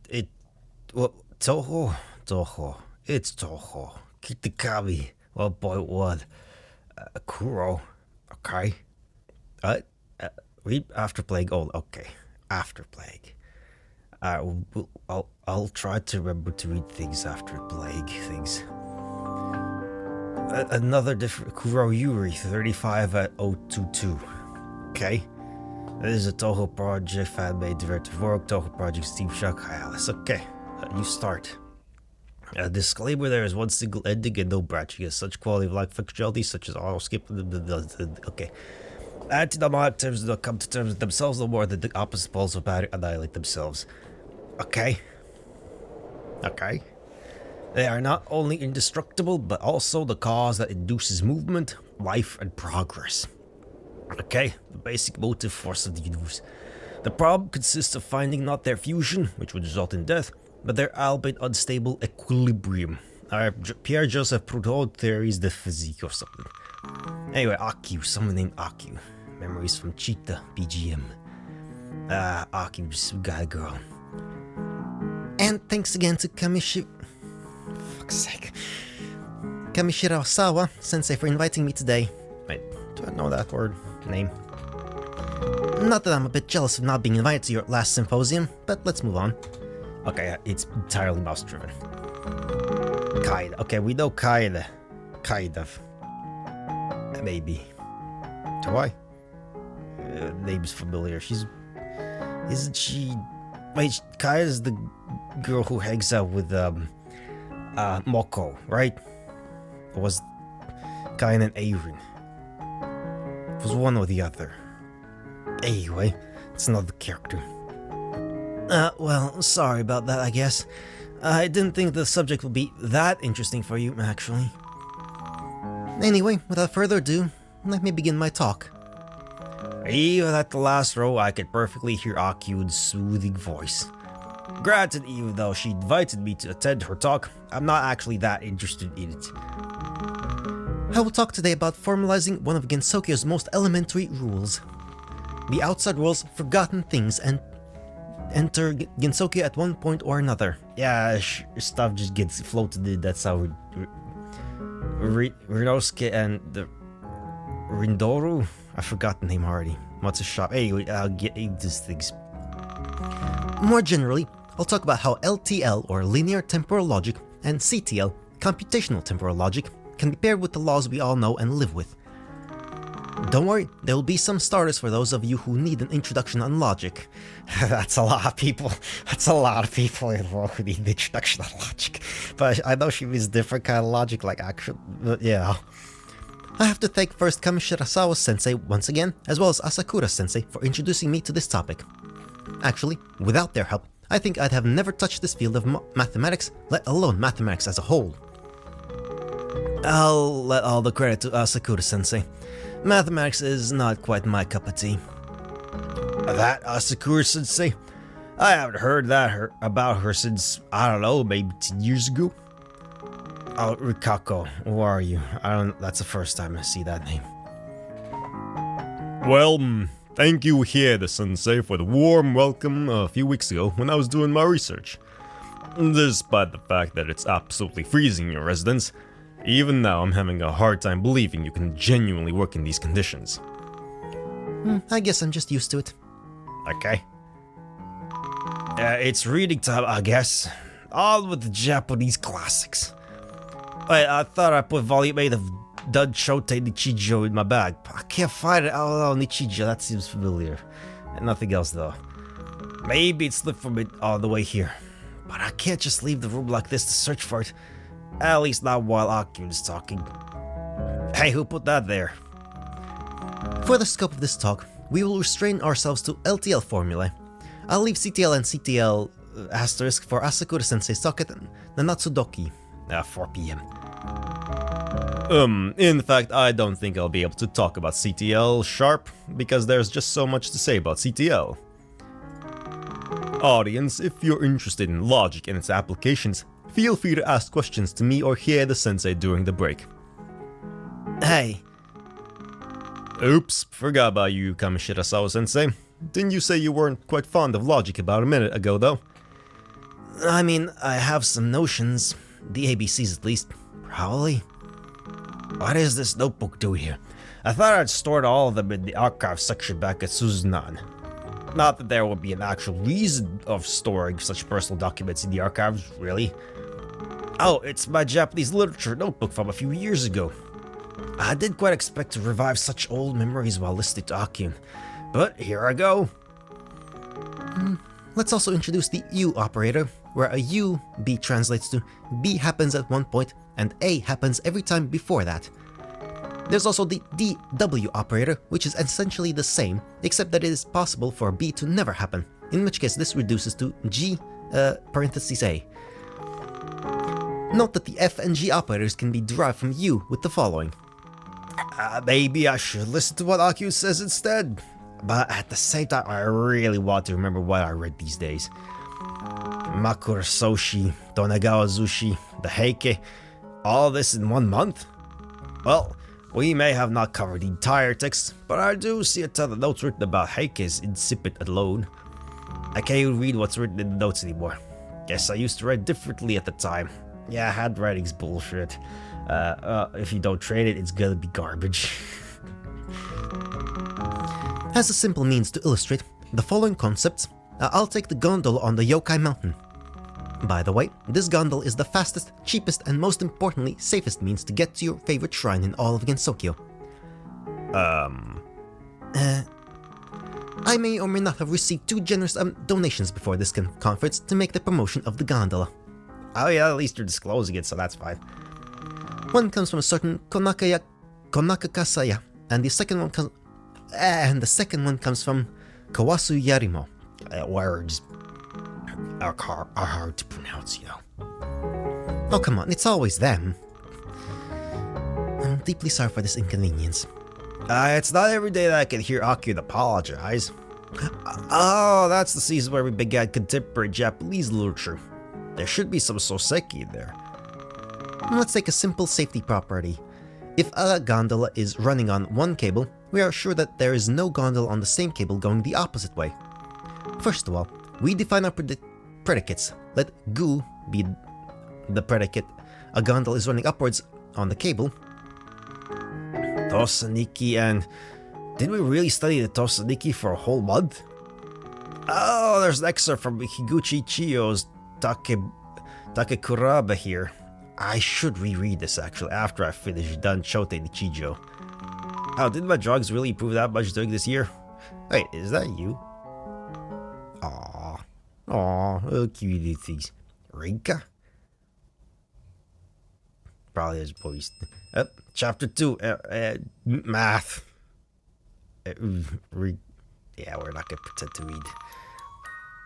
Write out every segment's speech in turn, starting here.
It. Well, Touhou. It's Touhou. Kitakabi. Well, boy, what? Kuro. Okay. Read After Plague. Oh, okay. After Plague. I'll try to remember to read things after Plague things. Another different Kuroyuri 35 at 022. Okay. This is a Touhou project, fan-made director work, Touhou project, Steve Shock, Alice. Okay, you start. A disclaimer: there is one single ending and no branching. As such, quality of life functionality such as auto skip. Okay. Anti-demonic terms do not come to terms with themselves no more than the opposite poles of matter annihilate themselves. Okay. Okay. They are not only indestructible, but also the cause that induces movement, life, and progress. Okay, the basic motive force of the universe. The problem consists of finding not their fusion, which would result in death, but their albeit unstable equilibrium. Pierre-Joseph Proudhon theories the physique or something. Anyway, Aku, someone named Aku. Memories from Cheetah, BGM. Aku's guy girl. And thanks again to fuck's sake. Kamishirasawa sensei for inviting me today. Wait, do I know that word? Name? Not that I'm a bit jealous of not being invited to your last symposium, but let's move on. Okay, it's entirely mouse driven. Kind. Okay, we know kind of. Maybe. Do I? Name's familiar. Isn't she? Wait, Kai is the girl who hangs out with Moko, right? Or was Kai and Aaron? It was one or the other. Anyway, it's another character. Well, sorry about that, I guess. I didn't think the subject would be that interesting for you, actually. Anyway, without further ado, let me begin my talk. Even at the last row, I could perfectly hear Aku's soothing voice. Granted, even though she invited me to attend her talk, I'm not actually that interested in it. I will talk today about formalizing one of Gensokyo's most elementary rules. The outside world's forgotten things and enter Gensokyo at one point or another. Yeah, stuff just gets floated in. That's how Rinosuke and the Rindoru? I forgot the name already. What's a shop? Anyway, I'll get into these things. More generally, I'll talk about how LTL, or linear temporal logic, and CTL, computational temporal logic, can be paired with the laws we all know and live with. Don't worry, there will be some starters for those of you who need an introduction on logic. That's a lot of people. That's a lot of people involved who need an introduction on logic. But I know she means different kind of logic, like actual. Yeah. I have to thank first Kamishirasawa sensei once again, as well as Asakura sensei for introducing me to this topic. Actually, without their help, I think I'd have never touched this field of mathematics, let alone mathematics as a whole. I'll let all the credit to Asakura sensei. Mathematics is not quite my cup of tea. That Asakura sensei? I haven't heard about her since, I don't know, maybe 10 years ago. Oh, Rikako, who are you? That's the first time I see that name. Well, thank you here, sensei, for the warm welcome a few weeks ago when I was doing my research. Despite the fact that it's absolutely freezing in your residence, even now I'm having a hard time believing you can genuinely work in these conditions. I guess I'm just used to it. Okay. It's reading time, I guess. All with the Japanese classics. Wait, I thought I put volume 8 of Dun Shote Nichijou in my bag. I can't find it. Oh, Nichijou, that seems familiar. And nothing else, though. Maybe it slipped from it all the way here. But I can't just leave the room like this to search for it. At least not while Aku is talking. Hey, who put that there? For the scope of this talk, we will restrain ourselves to LTL formulae. I'll leave CTL and CTL asterisk for Asakura sensei's talk at Nanatsudoki, 4 p.m. In fact, I don't think I'll be able to talk about CTL sharp, because there's just so much to say about CTL. Audience, if you're interested in logic and its applications, feel free to ask questions to me or hear the sensei during the break. Hey. Oops, forgot about you, Kamishirasawa sensei. Didn't you say you weren't quite fond of logic about a minute ago, though? I mean, I have some notions. The ABCs at least. Probably. What does this notebook do here? I thought I'd stored all of them in the archive section back at Suzunan. Not that there would be an actual reason of storing such personal documents in the archives, really. Oh, it's my Japanese literature notebook from a few years ago. I did quite expect to revive such old memories while listening to Akyun, but here I go. Let's also introduce the U operator, where a U, B translates to B happens at one point, and A happens every time before that. There's also the DW operator, which is essentially the same, except that it is possible for B to never happen, in which case this reduces to G, parentheses A. Note that the F and G operators can be derived from U with the following. Maybe I should listen to what Akyun says instead. But at the same time, I really want to remember what I read these days. Makura Soshi, Donagawa Zushi, the Heike, all this in 1 month? Well, we may have not covered the entire text, but I do see a ton of notes written about Heike's incipit alone. I can't even read what's written in the notes anymore. Guess I used to write differently at the time. Yeah, handwriting's bullshit. If you don't train it, it's gonna be garbage. As a simple means to illustrate the following concepts, I'll take the gondola on the Yokai Mountain. By the way, this gondola is the fastest, cheapest, and most importantly, safest means to get to your favorite shrine in all of Gensokyo. I may or may not have received 2 generous donations before this conference to make the promotion of the gondola. Oh yeah, at least you're disclosing it, so that's fine. One comes from a certain Konakakasaya, and the second one comes from Kawasu Yarimo. Words are hard to pronounce, you know. Oh come on, it's always them. I'm deeply sorry for this inconvenience. It's not every day that I can hear Akyun apologize. Oh, that's the season where we began contemporary Japanese literature. There should be some Soseki in there. Let's take a simple safety property. If a gondola is running on one cable, we are sure that there is no gondola on the same cable going the opposite way. First of all, we define our predicates. Let gu be the predicate. A gondola is running upwards on the cable. Tosaniki, and did we really study the Tosaniki for a whole month? Oh, there's an excerpt from Higuchi Chiyo's Takekurabe here. I should reread this actually after I finish Danchote Nichijo. Oh, did my drugs really improve that much during this year? Wait, is that you? Aww, oh, cute little things. Rinka? Probably his voice. Chapter 2, math. Yeah, we're not gonna pretend to read.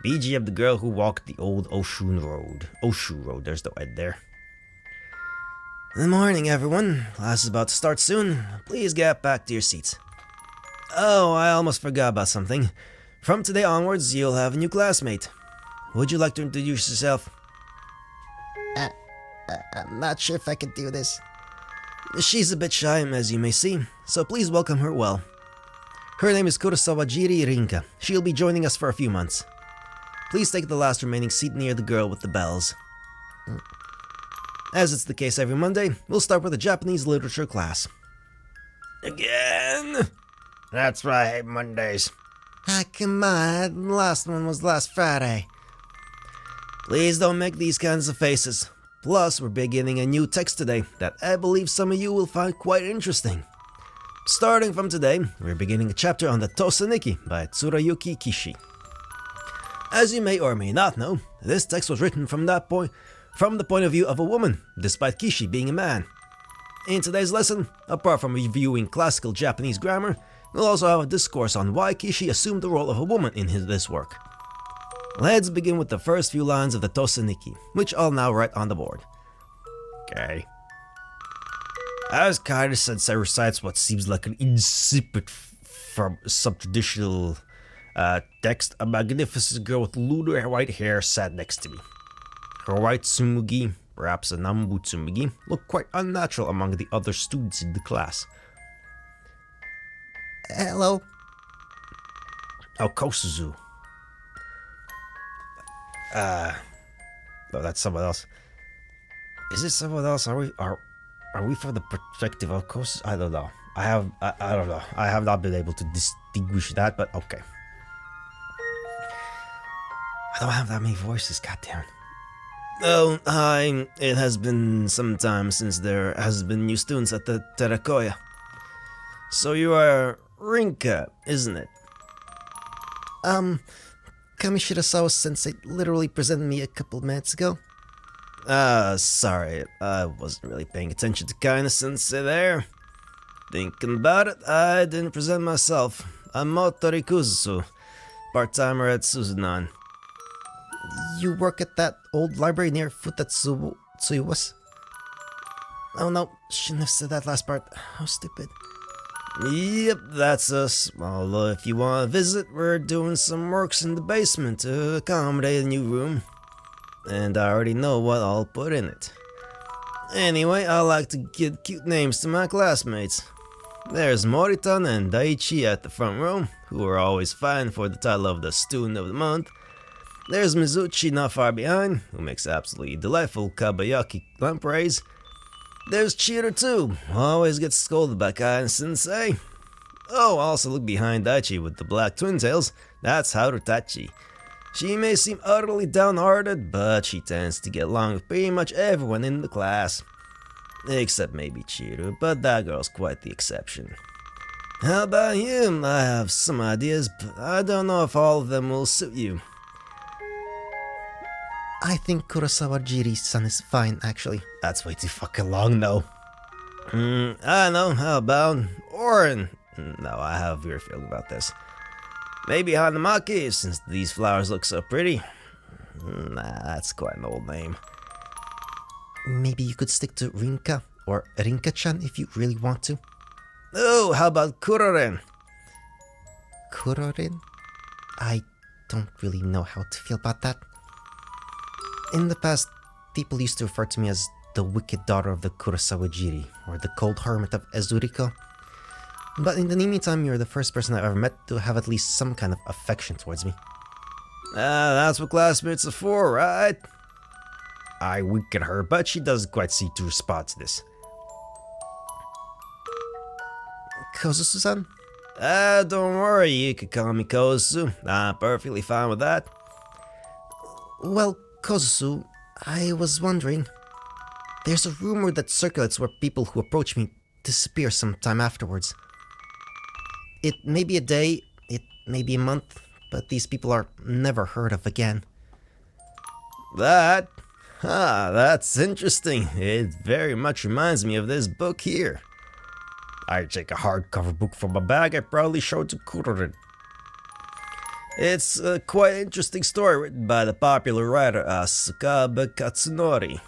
BGM, the girl who walked the old Oshu Road, there's no end there. Good morning, everyone. Class is about to start soon. Please get back to your seats. Oh, I almost forgot about something. From today onwards, you'll have a new classmate. Would you like to introduce yourself? I'm not sure if I can do this. She's a bit shy, as you may see, so please welcome her well. Her name is Kurosawajiri Rinka. She'll be joining us for a few months. Please take the last remaining seat near the girl with the bells. As it's the case every Monday, we'll start with a Japanese literature class. Again? That's right, I hate Mondays. Come on, the last one was last Friday. Please don't make these kinds of faces. Plus, we're beginning a new text today that I believe some of you will find quite interesting. Starting from today, we're beginning a chapter on the Tosaniki by Tsurayuki Kishi. As you may or may not know, this text was written from the point of view of a woman, despite Kishi being a man. In today's lesson, apart from reviewing classical Japanese grammar, we'll also have a discourse on why Kishi assumed the role of a woman in this work. Let's begin with the first few lines of the Tosaniki, which I'll now write on the board. Okay. As Kaede-sensei recites what seems like an incipit from some traditional text, a magnificent girl with lunar white hair sat next to me. Her white tsumugi, perhaps a nambu tsumugi, looked quite unnatural among the other students in the class. Hello? Oh, Kosuzu. No, that's someone else. Is it someone else? Are we from the perspective of course? I don't know. I don't know. I have not been able to distinguish that, but okay. I don't have that many voices, goddamn. Oh, hi. It has been some time since there has been new students at the Terakoya. So you are Rinka, isn't it? Kamishirasawa-sensei literally presented me a couple minutes ago. Sorry, I wasn't really paying attention to Kaina-sensei there. Thinking about it, I didn't present myself. I'm Motori Kuzusu, part-timer at Suzunan. You work at that old library near Futatsuwas? Oh no, shouldn't have said that last part. How stupid. Yep, that's us. Although if you want to visit, we're doing some works in the basement to accommodate a new room. And I already know what I'll put in it. Anyway, I like to give cute names to my classmates. There's Moritan and Daichi at the front row, who are always fighting for the title of the Student of the Month. There's Mizuchi not far behind, who makes absolutely delightful kabayaki lampreys. There's Chiro too, who always gets scolded by Kain-sensei. Oh, also look behind Daichi with the black twin tails, that's Harutachi. She may seem utterly downhearted, but she tends to get along with pretty much everyone in the class. Except maybe Chiro, but that girl's quite the exception. How about you? I have some ideas, but I don't know if all of them will suit you. I think Kurosawa Jiri-san is fine, actually. That's way too fucking long, though. I know, how about Orin? No, I have a weird feeling about this. Maybe Hanamaki, since these flowers look so pretty. Nah, that's quite an old name. Maybe you could stick to Rinka, or Rinka-chan if you really want to. Oh, how about Kuroren? Kuroren? I don't really know how to feel about that. In the past, people used to refer to me as the wicked daughter of the Kurosawa Jiri, or the cold hermit of Ezuriko. But in the meantime, you're the first person I've ever met to have at least some kind of affection towards me. That's what classmates are for, right? I wink at her, but she doesn't quite seem to respond to this. Kozusu-san? Don't worry, you could call me Kozusu. I'm perfectly fine with that. Well, Kozusu, I was wondering. There's a rumor that circulates where people who approach me disappear sometime afterwards. It may be a day, it may be a month, but these people are never heard of again. That's interesting. It very much reminds me of this book here. I take a hardcover book from my bag I proudly showed to Kurorin. It's a quite interesting story written by the popular writer Asukabe Katsunori.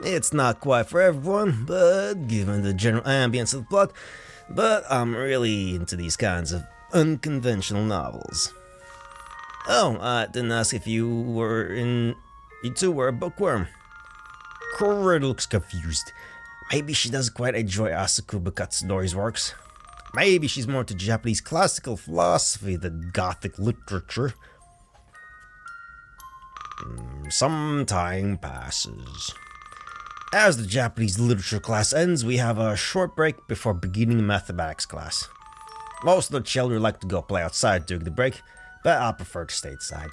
It's not quite for everyone, but given the general ambience of the plot, but I'm really into these kinds of unconventional novels. Oh, I didn't ask if you too were a bookworm. Kurorin looks confused. Maybe she doesn't quite enjoy Asukabe Katsunori's works. Maybe she's more into Japanese classical philosophy than Gothic literature. Some time passes. As the Japanese literature class ends, we have a short break before beginning mathematics class. Most of the children like to go play outside during the break, but I prefer to stay inside.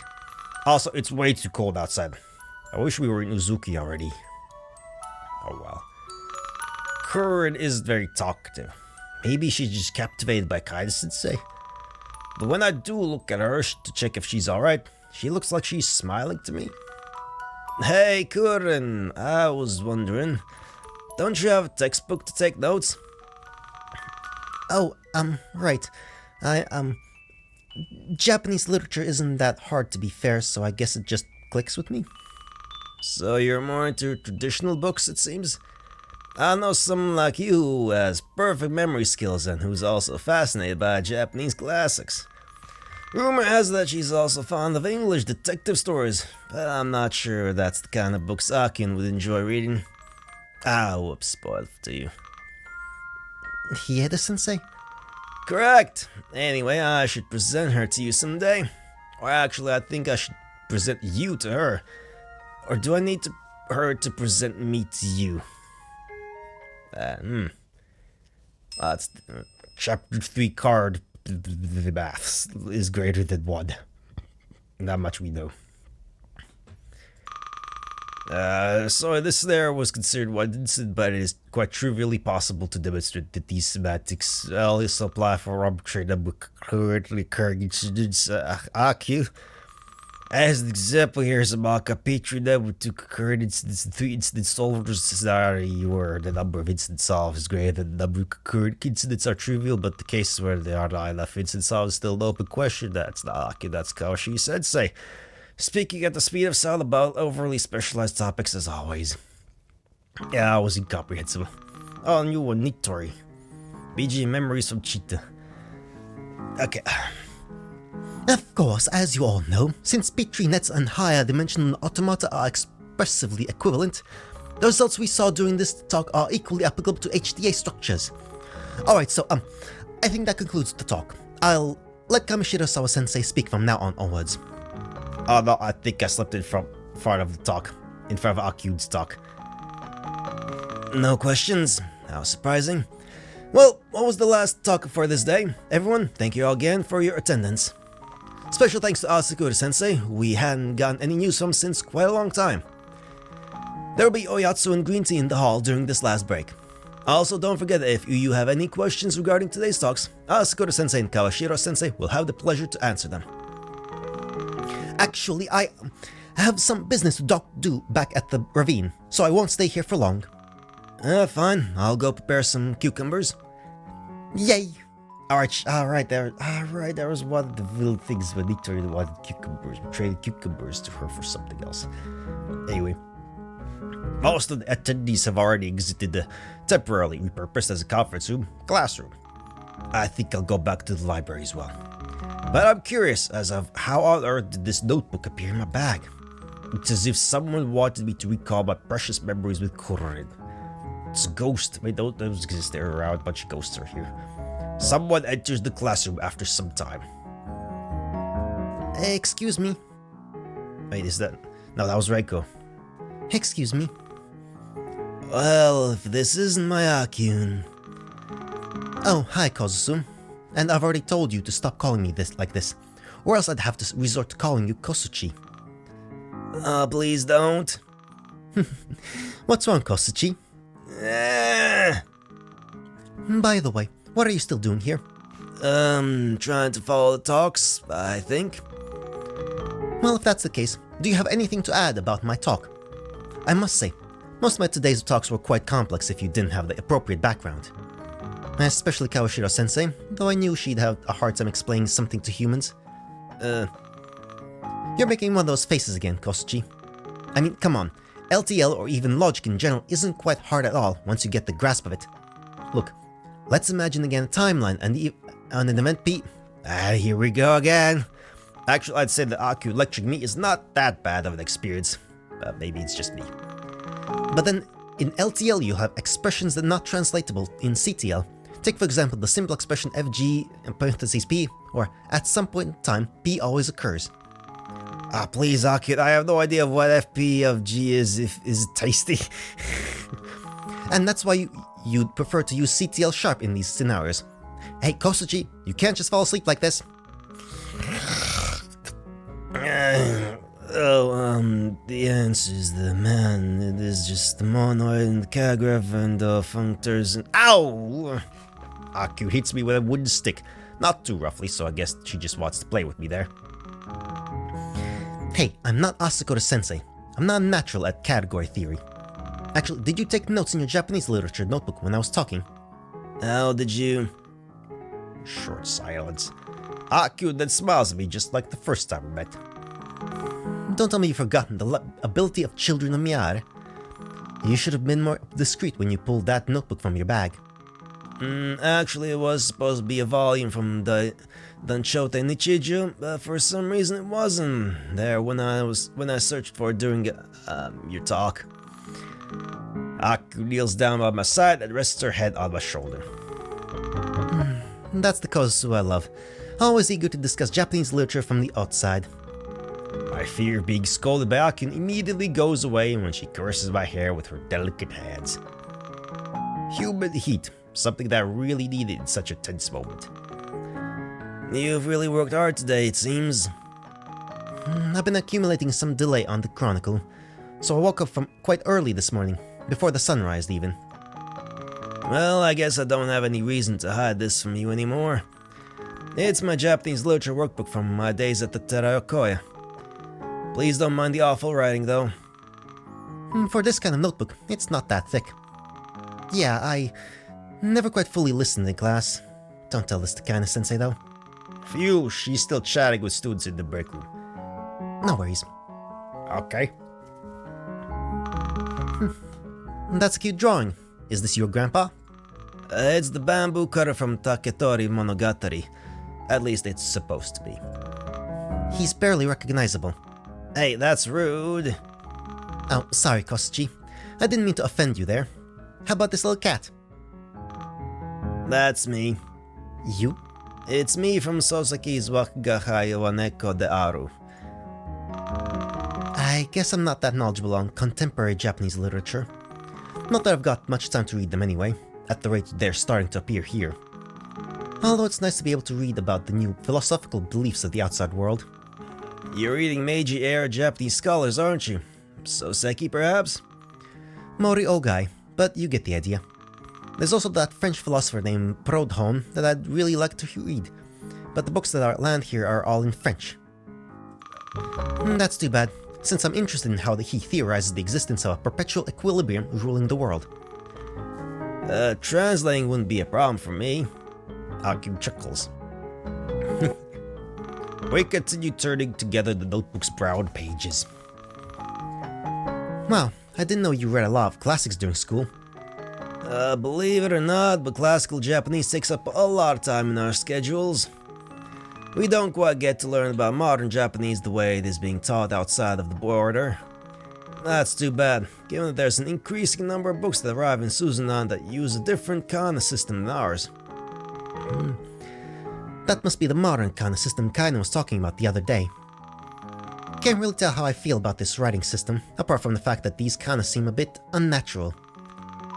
Also, it's way too cold outside. I wish we were in Uzuki already. Oh well. Kurorin isn't very talkative. Maybe she's just captivated by Kaida-sensei. But when I do look at her to check if she's alright, she looks like she's smiling to me. Hey Kurorin, I was wondering, don't you have a textbook to take notes? Oh, right. Japanese literature isn't that hard to be fair, so I guess it just clicks with me. So you're more into traditional books, it seems? I know someone like you who has perfect memory skills and who's also fascinated by Japanese classics. Rumor has that she's also fond of English detective stories, but I'm not sure that's the kind of books Akin would enjoy reading. Whoops, spoiled to you. Hieda-sensei? Correct! Anyway, I should present her to you someday. Or actually, I think I should present you to her. Or do I need her to present me to you? That's chapter 3 card. The baths is greater than 1. Not much we know. So this there was considered one incident, but it is quite trivially possible to demonstrate that these semantics also apply for arbitrary currently occurring incidents. AQ. As an example, here's a mock-up Patreon number to concurrent incidents and 3 incident solvers scenario where the number of incidents solved is greater than the number of concurrent incidents are trivial, but the cases where there are not enough incidents solved is still an open question. That's not AQ, that's Kawashi Sensei. Speaking at the speed of sound about overly specialized topics as always. Yeah, I was incomprehensible. Oh, new one, Nitori. BG memories from Cheetah. Okay. Of course, as you all know, since P3 nets and higher dimensional automata are expressively equivalent, the results we saw during this talk are equally applicable to HDA structures. Alright, so, I think that concludes the talk. I'll let Kamishiro-sawa sensei speak from now on onwards. Oh no, I think I slipped in front of the talk. In front of Akyu's talk. No questions? How surprising. Well, what was the last talk for this day? Everyone, thank you all again for your attendance. Special thanks to Asakura sensei, who we hadn't gotten any news from since quite a long time. There will be oyatsu and green tea in the hall during this last break. Also, don't forget that if you have any questions regarding today's talks, Asakura sensei and Kawashiro sensei will have the pleasure to answer them. Actually, I have some business to do back at the ravine, so I won't stay here for long. Fine, I'll go prepare some cucumbers. Yay! Alright, there was one of the little things when Nitori wanted cucumbers. We traded cucumbers to her for something else. Anyway, most of the attendees have already exited the temporarily repurposed as a conference room, classroom. I think I'll go back to the library as well. But I'm curious as of how on earth did this notebook appear in my bag? It's as if someone wanted me to recall my precious memories with Kuroyuri. It's a ghost. Wait, those exist there around. A bunch of ghosts are here. Someone enters the classroom after some time. Excuse me. Wait, is that... No, that was Reiko. Excuse me. Well, if this isn't my Akyun... Oh, hi, Kozusu. And I've already told you to stop calling me like this, or else I'd have to resort to calling you Kosuchi. Please don't. What's wrong, Kosuchi? By the way, what are you still doing here? Trying to follow the talks, I think. Well, if that's the case, do you have anything to add about my talk? I must say, most of my today's talks were quite complex if you didn't have the appropriate background. Especially Kawashiro-sensei, though I knew she'd have a hard time explaining something to humans. You're making one of those faces again, Kosuchi. I mean, come on. LTL or even logic in general isn't quite hard at all once you get the grasp of it. Look, let's imagine again a timeline and an event P... here we go again. Actually, I'd say that Aku lecturing me is not that bad of an experience. Maybe it's just me. But then, in LTL you'll have expressions that are not translatable in CTL. Take for example the simple expression FG in parentheses P, or at some point in time, P always occurs. Please, Akut, I have no idea what FP of G is, if is tasty. And that's why you'd prefer to use CTL sharp in these scenarios. Hey, Kosuchi, you can't just fall asleep like this. The answer is the man. It is just the monoid and the paragraph and the functors and... Ow! Aku hits me with a wooden stick. Not too roughly, so I guess she just wants to play with me there. Hey, I'm not Asakura-sensei. I'm not a natural at category theory. Actually, did you take notes in your Japanese literature notebook when I was talking? How did you... Short silence. Aku then smiles at me just like the first time we met. Don't tell me you've forgotten the ability of children of Miyare. You should have been more discreet when you pulled that notebook from your bag. Actually, it was supposed to be a volume from the Danchote Nichiju, but for some reason it wasn't there when I searched for it during your talk. Aku kneels down by my side and rests her head on my shoulder. That's the Kozusu I love. Always eager to discuss Japanese literature from the outside. My fear of being scolded by Akun immediately goes away when she caresses my hair with her delicate hands. Humid heat, something that I really needed in such a tense moment. You've really worked hard today, it seems. I've been accumulating some delay on the Chronicle, so I woke up from quite early this morning, before the sunrise even. Well, I guess I don't have any reason to hide this from you anymore. It's my Japanese literature workbook from my days at the Terakoya. Please don't mind the awful writing, though. For this kind of notebook, it's not that thick. Yeah, I never quite fully listened in class. Don't tell this to Kana-sensei, though. Phew, she's still chatting with students in the break room. No worries. Okay. That's a cute drawing. Is this your grandpa? It's the bamboo cutter from Taketori Monogatari. At least it's supposed to be. He's barely recognizable. Hey, that's rude. Oh, sorry, Kosuchi. I didn't mean to offend you there. How about this little cat? That's me. You? It's me from Sosaki's Wakugahai wa Neko de Aru. I guess I'm not that knowledgeable on contemporary Japanese literature. Not that I've got much time to read them anyway, at the rate they're starting to appear here. Although it's nice to be able to read about the new philosophical beliefs of the outside world. You're reading Meiji-era Japanese scholars, aren't you? Soseki, perhaps? Mori Ogai, but you get the idea. There's also that French philosopher named Proudhon that I'd really like to read, but the books that are land here are all in French. That's too bad, since I'm interested in how he theorizes the existence of a perpetual equilibrium ruling the world. Translating wouldn't be a problem for me. Aku chuckles. We continue turning together the notebook's brown pages. Wow, I didn't know you read a lot of classics during school. Believe it or not, but classical Japanese takes up a lot of time in our schedules. We don't quite get to learn about modern Japanese the way it is being taught outside of the border. That's too bad, given that there's an increasing number of books that arrive in Suzunan that use a different kana system than ours. That must be the modern kana system Kaino was talking about the other day. Can't really tell how I feel about this writing system, apart from the fact that these kana seem a bit unnatural.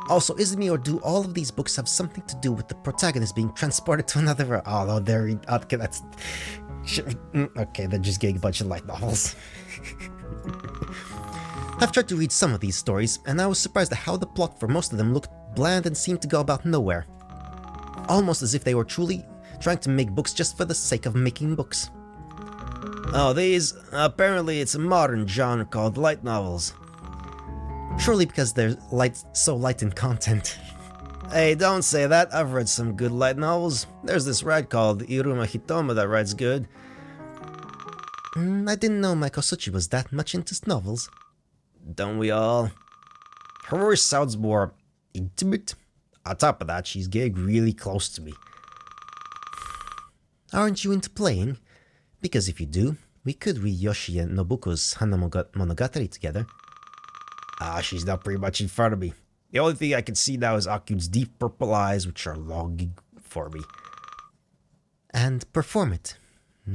Also, is it me or do all of these books have something to do with the protagonist being transported to another world? Oh, no, they're... Okay, that's... Okay, they're just getting a bunch of light novels. I've tried to read some of these stories, and I was surprised at how the plot for most of them looked bland and seemed to go about nowhere. Almost as if they were truly trying to make books just for the sake of making books. Oh, these... Apparently it's a modern genre called light novels. Surely because they're so light in content. Hey, don't say that. I've read some good light novels. There's this writer called Iruma Hitoma that writes good. I didn't know my Kosuchi was that much into novels. Don't we all? Her voice sounds more intimate. On top of that, she's getting really close to me. Aren't you into playing? Because if you do, we could read Yoshi and Nobuko's Hana Monogatari together. She's now pretty much in front of me. The only thing I can see now is Akyun's deep purple eyes, which are longing for me. And perform it.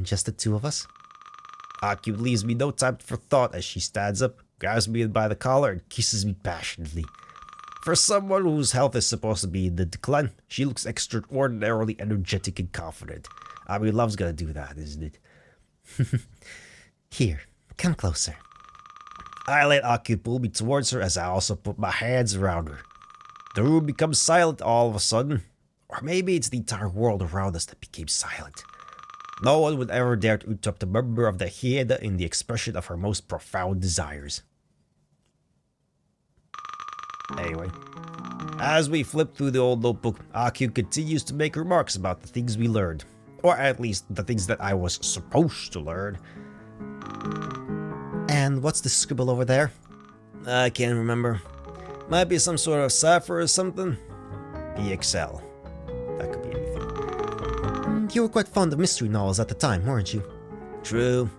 Just the two of us? Akyun leaves me no time for thought as she stands up, grabs me by the collar, and kisses me passionately. For someone whose health is supposed to be in the decline, she looks extraordinarily energetic and confident. I mean, love's gonna do that, isn't it? Here, come closer. I let Akyu pull me towards her as I also put my hands around her. The room becomes silent all of a sudden. Or maybe it's the entire world around us that became silent. No one would ever dare to interrupt a member of the Hieda in the expression of her most profound desires. Anyway, as we flip through the old notebook, Akyu continues to make remarks about the things we learned. Or at least the things that I was supposed to learn. And what's the scribble over there? I can't remember. Might be some sort of cipher or something. EXL. That could be anything. You were quite fond of mystery novels at the time, weren't you? True.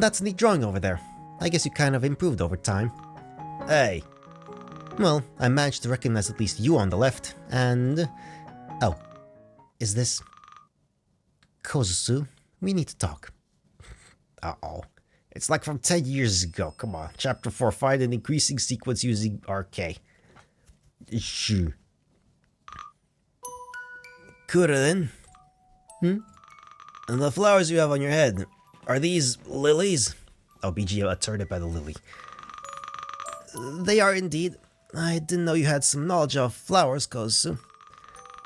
That's a neat drawing over there. I guess you kind of improved over time. Hey. Well, I managed to recognize at least you on the left, and... Oh. Is this... Kozusu, we need to talk. Uh-oh. It's like from 10 years ago. Come on. Chapter 4, find an increasing sequence using RK. Shoo. Kuren? And the flowers you have on your head, are these lilies? Obijio turned by the lily. They are indeed. I didn't know you had some knowledge of flowers, Kozusu.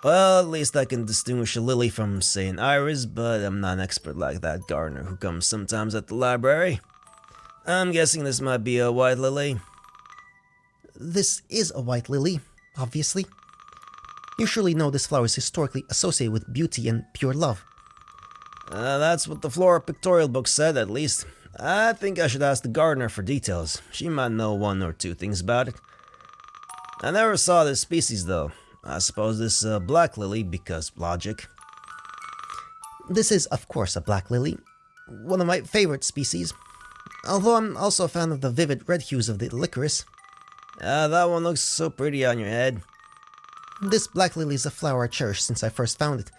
Well, at least I can distinguish a lily from, say, an iris, but I'm not an expert like that gardener who comes sometimes at the library. I'm guessing this might be a white lily. This is a white lily, obviously. You surely know this flower is historically associated with beauty and pure love. That's what the Flora pictorial book said, at least. I think I should ask the gardener for details. She might know one or two things about it. I never saw this species, though. I suppose this is a black lily, because logic. This is, of course, a black lily. One of my favorite species. Although I'm also a fan of the vivid red hues of the licorice. That one looks so pretty on your head. This black lily is a flower I cherish since I first found it.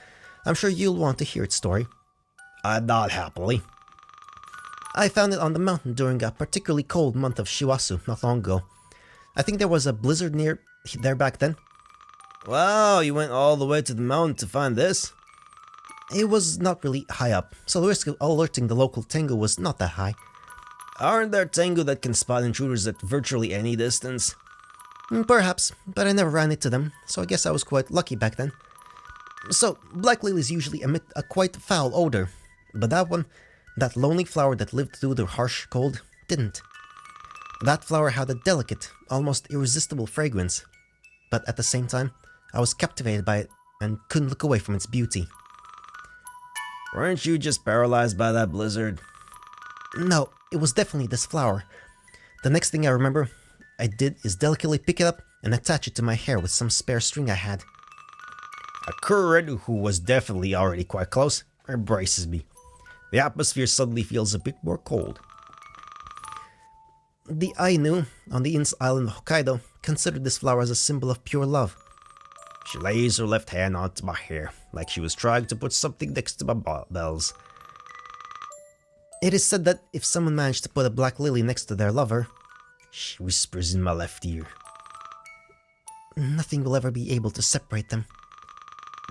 I'm sure you'll want to hear its story. Not happily. I found it on the mountain during a particularly cold month of Shiwasu not long ago. I think there was a blizzard near there back then. Wow, you went all the way to the mountain to find this? It was not really high up, so the risk of alerting the local Tengu was not that high. Aren't there Tengu that can spot intruders at virtually any distance? Perhaps, but I never ran into them, so I guess I was quite lucky back then. So, black lilies usually emit a quite foul odor, but that one, that lonely flower that lived through the harsh cold, didn't. That flower had a delicate, almost irresistible fragrance, but at the same time, I was captivated by it and couldn't look away from its beauty. Weren't you just paralyzed by that blizzard? No, it was definitely this flower. The next thing I remember I did is delicately pick it up and attach it to my hair with some spare string I had. A Kuroyuri, who was definitely already quite close, embraces me. The atmosphere suddenly feels a bit more cold. The Ainu, on the island of Hokkaido, considered this flower as a symbol of pure love. She lays her left hand onto my hair, like she was trying to put something next to my bells. It is said that if someone managed to put a black lily next to their lover, she whispers in my left ear, nothing will ever be able to separate them.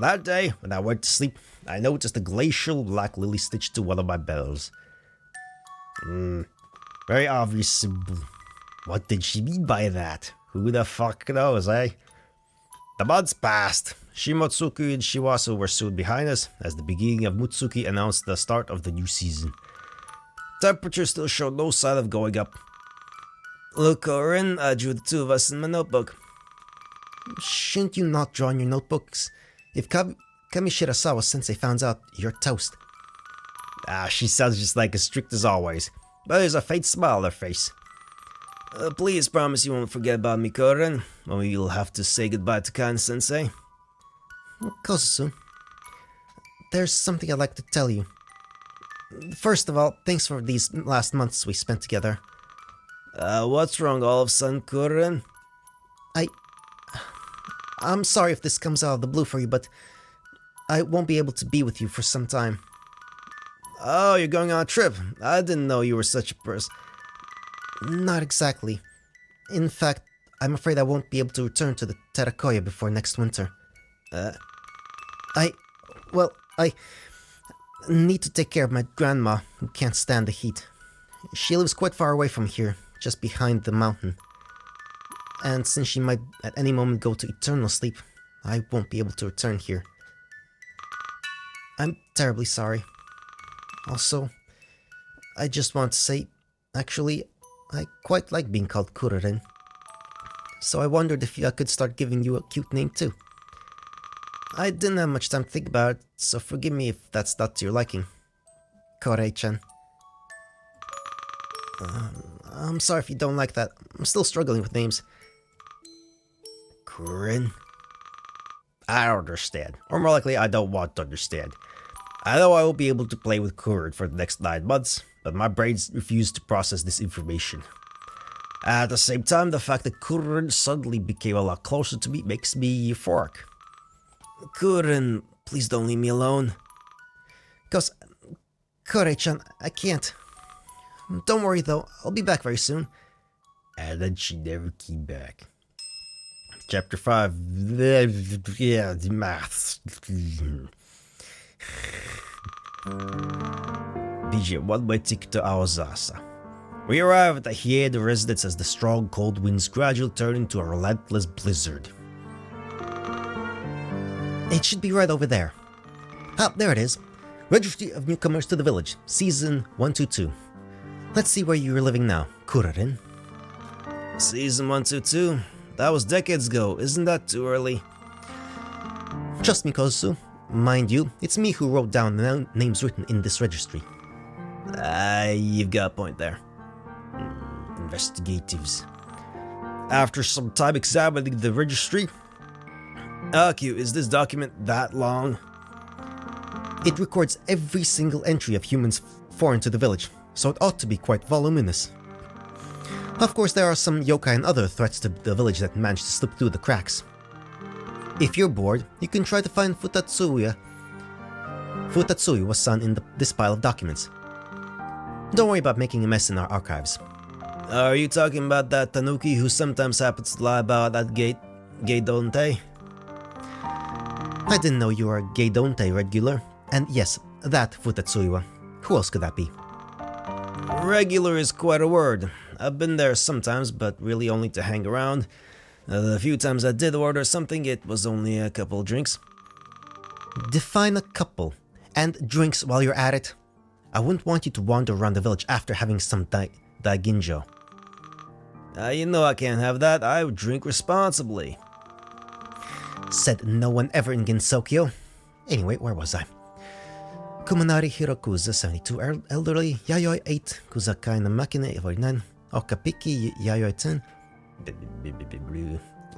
That day, when I went to sleep, I noticed a glacial black lily stitched to one of my bells. Very obvious symbol. What did she mean by that? Who the fuck knows, eh? The months passed. Shimotsuki and Shiwasu were soon behind us, as the beginning of Mutsuki announced the start of the new season. Temperature still showed no sign of going up. Look, Oren, I drew the two of us in my notebook. Shouldn't you not draw in your notebooks? If Kami Shirasawa-sensei finds out, you're toast. She sounds just like as strict as always, but there's a faint smile on her face. Please promise you won't forget about me, Koren, or you'll have to say goodbye to Kan-sensei. Kozusu, there's something I'd like to tell you. First of all, thanks for these last months we spent together. What's wrong all of a sudden, Koren? I'm sorry if this comes out of the blue for you, but I won't be able to be with you for some time. Oh, you're going on a trip. I didn't know you were such a person. Not exactly. In fact, I'm afraid I won't be able to return to the Terakoya before next winter. I need to take care of my grandma, who can't stand the heat. She lives quite far away from here, just behind the mountain. And since she might at any moment go to eternal sleep, I won't be able to return here. I'm terribly sorry. Also, I just want to say, actually, I quite like being called Kuroren. So I wondered if I could start giving you a cute name too. I didn't have much time to think about it, so forgive me if that's not to your liking. Korei-chan. I'm sorry if you don't like that. I'm still struggling with names. Kuroren? I don't understand. Or more likely, I don't want to understand. I know I will be able to play with Kuroren for the next 9 months, but my brains refuse to process this information. At the same time, the fact that Kuroren suddenly became a lot closer to me makes me euphoric. Kuroren, please don't leave me alone. Korei-chan, I can't. Don't worry though, I'll be back very soon. And then she never came back. Chapter 5. Yeah, the maths. DJ, one-way ticket to Aozasa. We arrive at the Hiedo residence as the strong cold winds gradually turn into a relentless blizzard. It should be right over there. Ah, there it is. Registry of Newcomers to the Village, Season 122. Let's see where you're living now, Kurorin. Season 122? That was decades ago, isn't that too early? Trust me, Kozu. Mind you, it's me who wrote down the names written in this registry. You've got a point there. Investigatives. After some time examining the registry... Q, is this document that long? It records every single entry of humans foreign to the village, so it ought to be quite voluminous. Of course, there are some yokai and other threats to the village that manage to slip through the cracks. If you're bored, you can try to find Futatsuya's son in this pile of documents. Don't worry about making a mess in our archives. Are you talking about that tanuki who sometimes happens to lie about that Geidonte? I didn't know you were a Geidonte regular. And yes, that Futatsuya. Who else could that be? Regular is quite a word. I've been there sometimes, but really only to hang around. The few times I did order something, it was only a couple drinks. Define a couple. And drinks while you're at it. I wouldn't want you to wander around the village after having some daiginjo. You know I can't have that. I drink responsibly. Said no one ever in Gensokyo. Anyway, where was I? Kumanari Hirokuza, 72, elderly, Yayoi 8, Kuzakai no Makine, 49, Okapiki, Yayoi 10.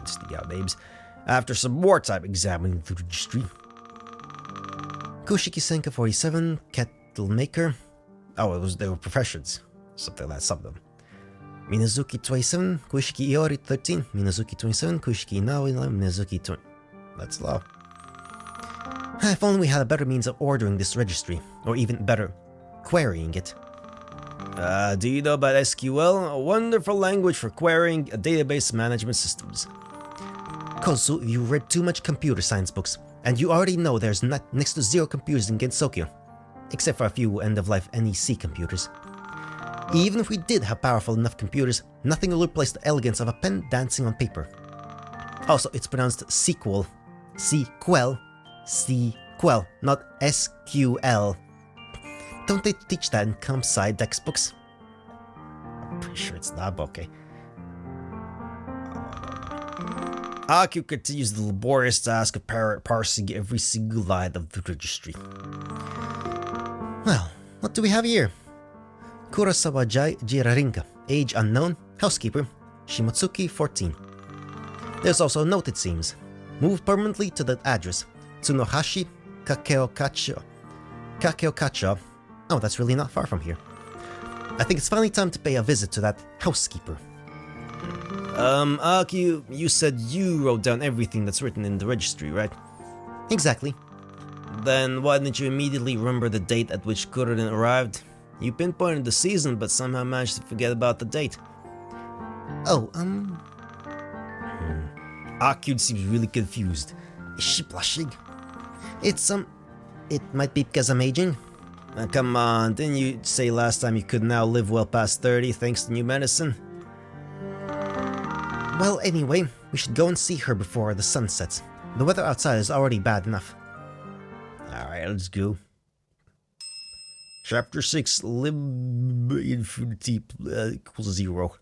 Stick out names. After some more time examining the registry. Kushiki Senka, 47, Kettle Maker. Oh, they were professions. Something like some of them. Minazuki 27, Kushiki Iori 13, Minazuki 27, Kushiki Inaoi 11, Minazuki 20. That's low. If only we had a better means of ordering this registry, or even better, querying it. Do you know about SQL? A wonderful language for querying database management systems. Kozu, you read too much computer science books, and you already know there's next to zero computers in Gensokyo, except for a few end-of-life NEC computers. Even if we did have powerful enough computers, nothing will replace the elegance of a pen dancing on paper. Also, it's pronounced sequel. Sequel, not SQL. Don't they teach that in comp sci textbooks? I'm pretty sure it's not, but okay. Aku continues the laborious task of parsing every single line of the registry. Well, what do we have here? Kurosawa Jirarinka, age unknown, housekeeper, Shimotsuki 14. There's also a note, it seems. Moved permanently to the address, Tsunohashi Kakeokacho. Oh, that's really not far from here. I think it's finally time to pay a visit to that housekeeper. Aki, you said you wrote down everything that's written in the registry, right? Exactly. Then why didn't you immediately remember the date at which Kurorin arrived? You pinpointed the season, but somehow managed to forget about the date. Oh, Akyud seems really confused. Is she blushing? It might be because I'm aging. Come on, didn't you say last time you could now live well past 30 thanks to new medicine? Well, anyway, we should go and see her before the sun sets. The weather outside is already bad enough. Alright, let's go. Chapter 6, Limb Infinity equals 0.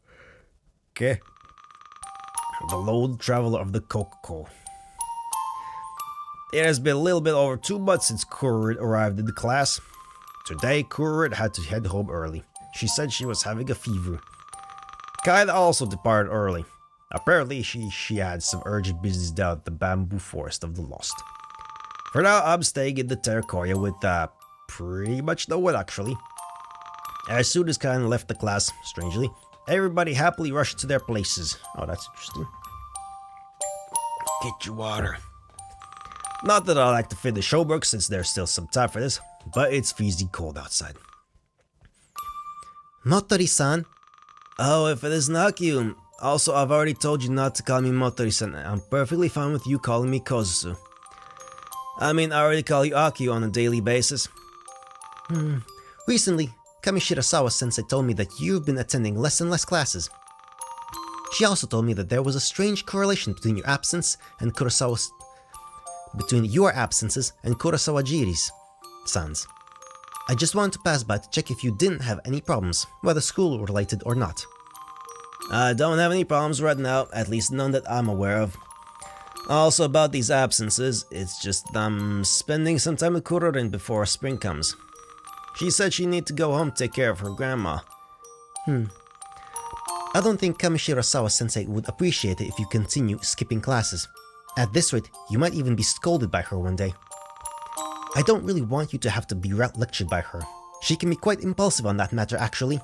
Okay. The Lone Traveler of the Kokoko. It has been a little bit over 2 months since Kurorin arrived in the class. Today, Kurorin had to head home early. She said she was having a fever. Kaida also departed early. Apparently, she had some urgent business down at the bamboo forest of the Lost. For now, I'm staying in the Terracoya with pretty much no one actually. As soon as Kaida left the class, strangely, everybody happily rushed to their places. Oh, that's interesting. Get your water. Not that I like to finish homework since there's still some time for this. but it's freezing cold outside. Motori-san? Oh, if it isn't Akio. Also, I've already told you not to call me Motori-san. I'm perfectly fine with you calling me Kozusu. I mean, I already call you Akio on a daily basis. Recently, Kamishirasawa-sensei told me that you've been attending less and less classes. She also told me that there was a strange correlation between your absences and Kurosawa Jiri's sons. I just wanted to pass by to check if you didn't have any problems, whether school related or not. I don't have any problems right now, at least none that I'm aware of. Also about these absences, it's just I'm spending some time with Kurorin before spring comes. She said she need to go home to take care of her grandma. I don't think Kamishirasawa-sensei would appreciate it if you continue skipping classes. At this rate, you might even be scolded by her one day. I don't really want you to have to be lectured by her. She can be quite impulsive on that matter, actually.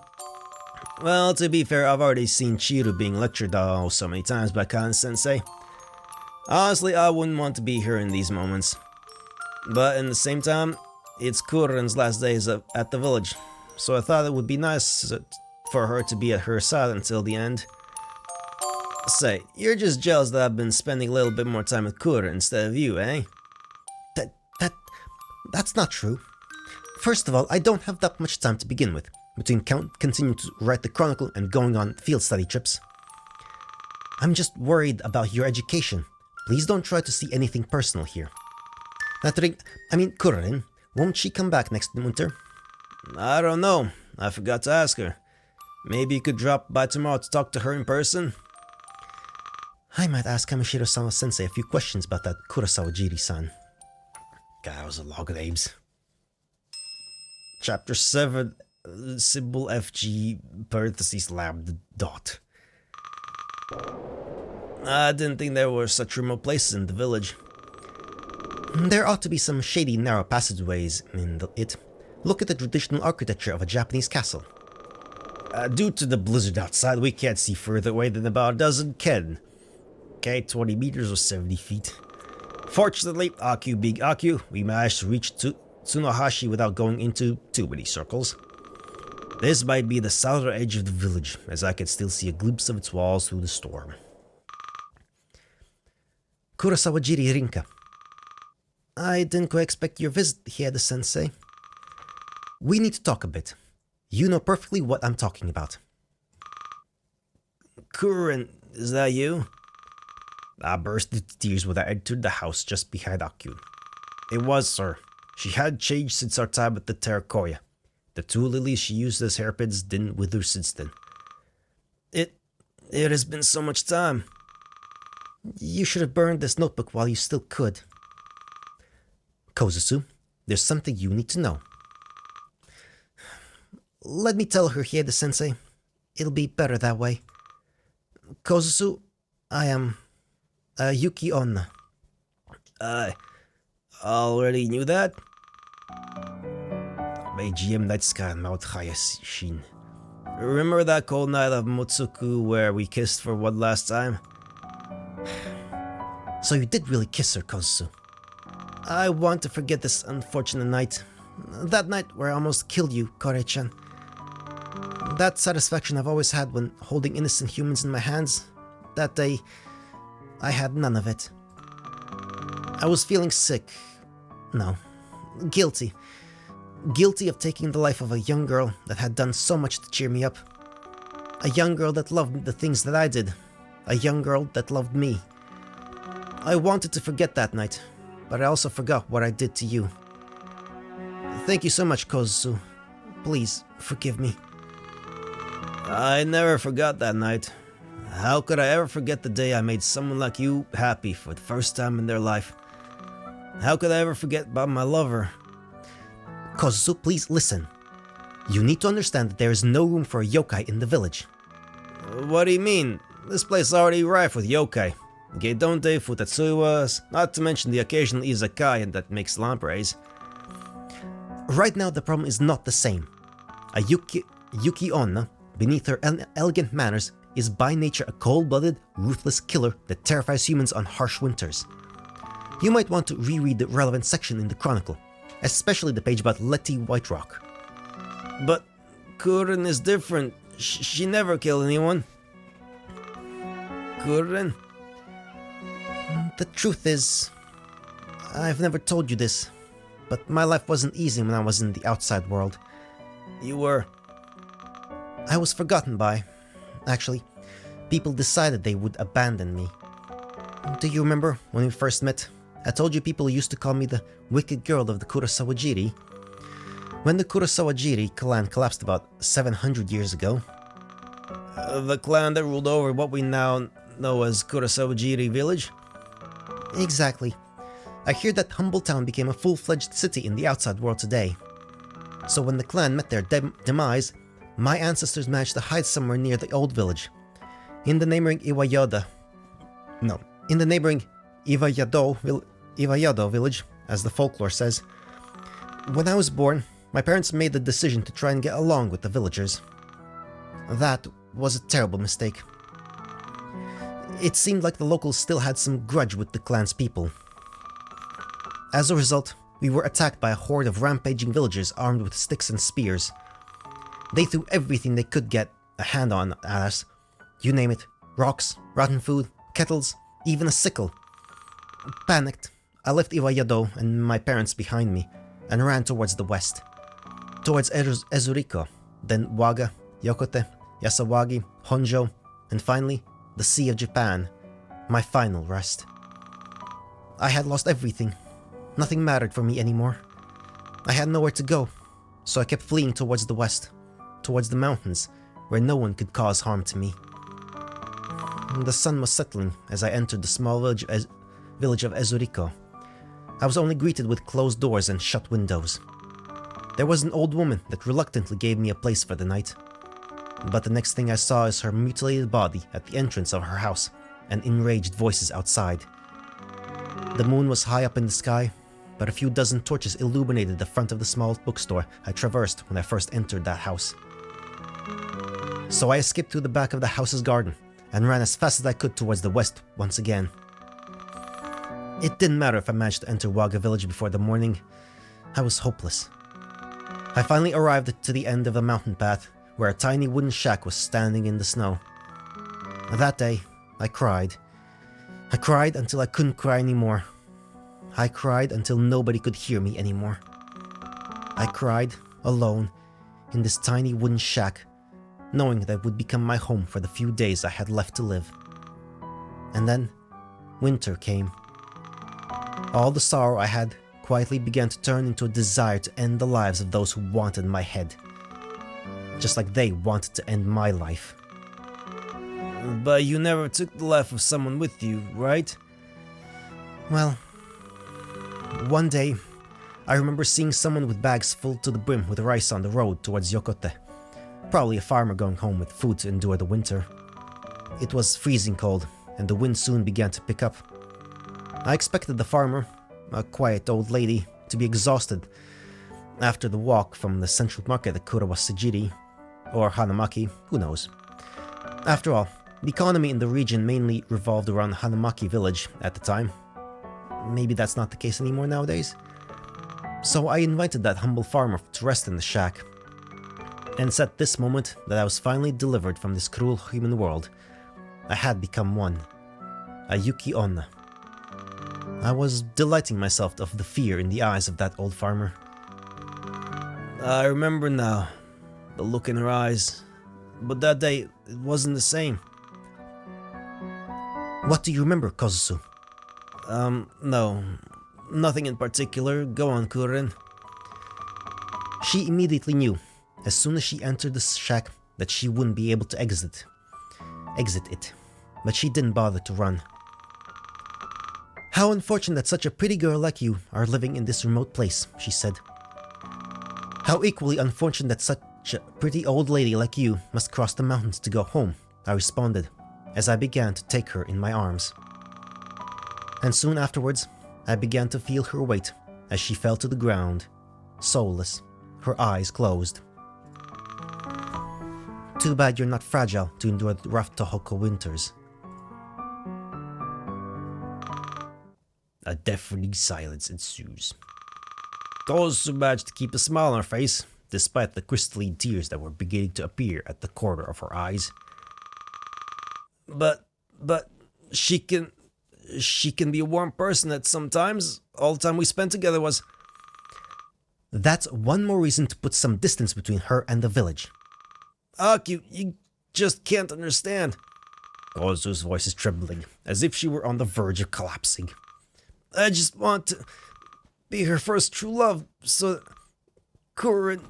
Well, to be fair, I've already seen Chiru being lectured so many times by Kan-sensei. Honestly, I wouldn't want to be here in these moments. But in the same time, it's Kurorin's last days at the village, so I thought it would be nice for her to be at her side until the end. Say, you're just jealous that I've been spending a little bit more time with Kurorin instead of you, eh? That's not true. First of all, I don't have that much time to begin with, between continuing to write the chronicle and going on field study trips. I'm just worried about your education. Please don't try to see anything personal here. Kurorin, won't she come back next winter? I don't know. I forgot to ask her. Maybe you could drop by tomorrow to talk to her in person? I might ask Kamishiro-sama-sensei a few questions about that Kurosawa Jiri-san. God, that was a lot of names. Chapter 7, symbol FG, parentheses lambda dot. I didn't think there were such remote places in the village. There ought to be some shady, narrow passageways in it. Look at the traditional architecture of a Japanese castle. Due to the blizzard outside, we can't see further away than about a dozen ken. Okay, 20 meters or 70 feet. Fortunately, Akio being Akio, we managed to reach Tsunohashi without going into too many circles. This might be the southern edge of the village, as I can still see a glimpse of its walls through the storm. Kurosawa Jiri Rinka. I didn't quite expect your visit here, the sensei. We need to talk a bit. You know perfectly what I'm talking about. Kurorin, is that you? I burst into tears when I entered the house just behind Akio. It was, sir. She had changed since our time at the Terracoya. The 2 lilies she used as hairpins didn't wither since then. It has been so much time. You should have burned this notebook while you still could. Kozusu, there's something you need to know. Let me tell her here, the sensei. It'll be better that way. Kozusu, I am Yuki Onna. I already knew that. Meijiem Nightska Mount Hayashin. Remember that cold night of Motsuku where we kissed for one last time? So you did really kiss her, Kozusu. I want to forget this unfortunate night. That night where I almost killed you, Kore-chan. That satisfaction I've always had when holding innocent humans in my hands. That day, I had none of it. I was feeling sick. No, guilty. Guilty of taking the life of a young girl that had done so much to cheer me up. A young girl that loved the things that I did. A young girl that loved me. I wanted to forget that night, but I also forgot what I did to you. Thank you so much, Kozusu. Please, forgive me. I never forgot that night. How could I ever forget the day I made someone like you happy for the first time in their life? How could I ever forget about my lover? Kozusu, please listen. You need to understand that there is no room for a yokai in the village. What do you mean? This place is already rife with yokai. Geidonte, Futatsuwas, not to mention the occasional izakaya that makes lampreys. Right now the problem is not the same. A Yuki Onna, beneath her elegant manners, is by nature a cold-blooded, ruthless killer that terrifies humans on harsh winters. You might want to reread the relevant section in the chronicle. especially the page about Letty Whiterock. But Kuren is different. She never killed anyone. Kuren? The truth is, I've never told you this, but my life wasn't easy when I was in the outside world. You were... I was forgotten by. Actually, people decided they would abandon me. Do you remember when we first met? I told you people used to call me the wicked girl of the Kurosawajiri. When the Kurosawajiri clan collapsed about 700 years ago. The clan that ruled over what we now know as Kurosawajiri village? Exactly. I hear that humble town became a full-fledged city in the outside world today. So when the clan met their demise, my ancestors managed to hide somewhere near the old village. In the neighboring Iwayado village, as the folklore says. When I was born, my parents made the decision to try and get along with the villagers. That was a terrible mistake. It seemed like the locals still had some grudge with the clan's people. As a result, we were attacked by a horde of rampaging villagers armed with sticks and spears. They threw everything they could get a hand on at us. You name it. Rocks, rotten food, kettles, even a sickle. Panicked, I left Iwayado and my parents behind me and ran towards the west. Towards Ezuriko, then Waga, Yokote, Yasawagi, Honjo, and finally, the Sea of Japan, my final rest. I had lost everything. Nothing mattered for me anymore. I had nowhere to go, so I kept fleeing towards the west, towards the mountains, where no one could cause harm to me. The sun was settling as I entered the small village of Ezuriko. I was only greeted with closed doors and shut windows. There was an old woman that reluctantly gave me a place for the night. But the next thing I saw is her mutilated body at the entrance of her house and enraged voices outside. The moon was high up in the sky, but a few dozen torches illuminated the front of the small bookstore I traversed when I first entered that house. So I escaped through the back of the house's garden and ran as fast as I could towards the west once again. It didn't matter if I managed to enter Waga village before the morning. I was hopeless. I finally arrived to the end of a mountain path where a tiny wooden shack was standing in the snow. That day, I cried. I cried until I couldn't cry anymore. I cried until nobody could hear me anymore. I cried, alone, in this tiny wooden shack, knowing that it would become my home for the few days I had left to live. And then, winter came. All the sorrow I had quietly began to turn into a desire to end the lives of those who wanted my head. Just like they wanted to end my life. But you never took the life of someone with you, right? Well, one day, I remember seeing someone with bags full to the brim with rice on the road towards Yokote. Probably a farmer going home with food to endure the winter. It was freezing cold, and the wind soon began to pick up. I expected the farmer, a quiet old lady, to be exhausted after the walk from the central market at Kuroyuri, or Hanamaki, who knows. After all, the economy in the region mainly revolved around Hanamaki village at the time. Maybe that's not the case anymore nowadays. So I invited that humble farmer to rest in the shack. And it's at this moment that I was finally delivered from this cruel human world. I had become one. A Yuki Onna. I was delighting myself of the fear in the eyes of that old farmer. I remember now, the look in her eyes, but that day it wasn't the same. What do you remember, Kozusu? No, nothing in particular. Go on, Kuren. She immediately knew, as soon as she entered the shack, that she wouldn't be able to exit it, but she didn't bother to run. How unfortunate that such a pretty girl like you are living in this remote place, she said. How equally unfortunate that such a pretty old lady like you must cross the mountains to go home, I responded, as I began to take her in my arms. And soon afterwards, I began to feel her weight as she fell to the ground, soulless, her eyes closed. Too bad you're not fragile to endure the rough Tohoku winters. A deafening silence ensues. Kozu managed to keep a smile on her face, despite the crystalline tears that were beginning to appear at the corner of her eyes. But she can be a warm person at some times. All the time we spent together was... That's one more reason to put some distance between her and the village. You just can't understand. Kozu's voice is trembling, as if she were on the verge of collapsing. I just want to be her first true love, so that Kuroyuri...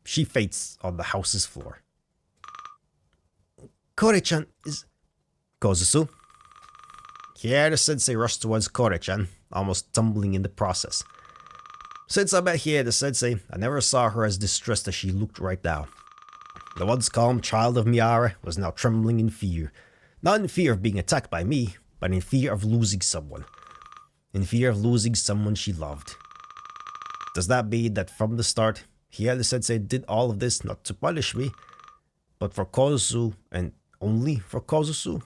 She faints on the house's floor. Kore-chan is... Kozusu. Hieda-sensei rushed towards Kore-chan, almost tumbling in the process. Since I met Hieda-sensei, I never saw her as distressed as she looked right now. The once calm child of Miara was now trembling in fear. Not in fear of being attacked by me, but in fear of losing someone. In fear of losing someone she loved. Does that mean that from the start, Hieda-sensei did all of this not to punish me, but for Kozusu and only for Kozusu?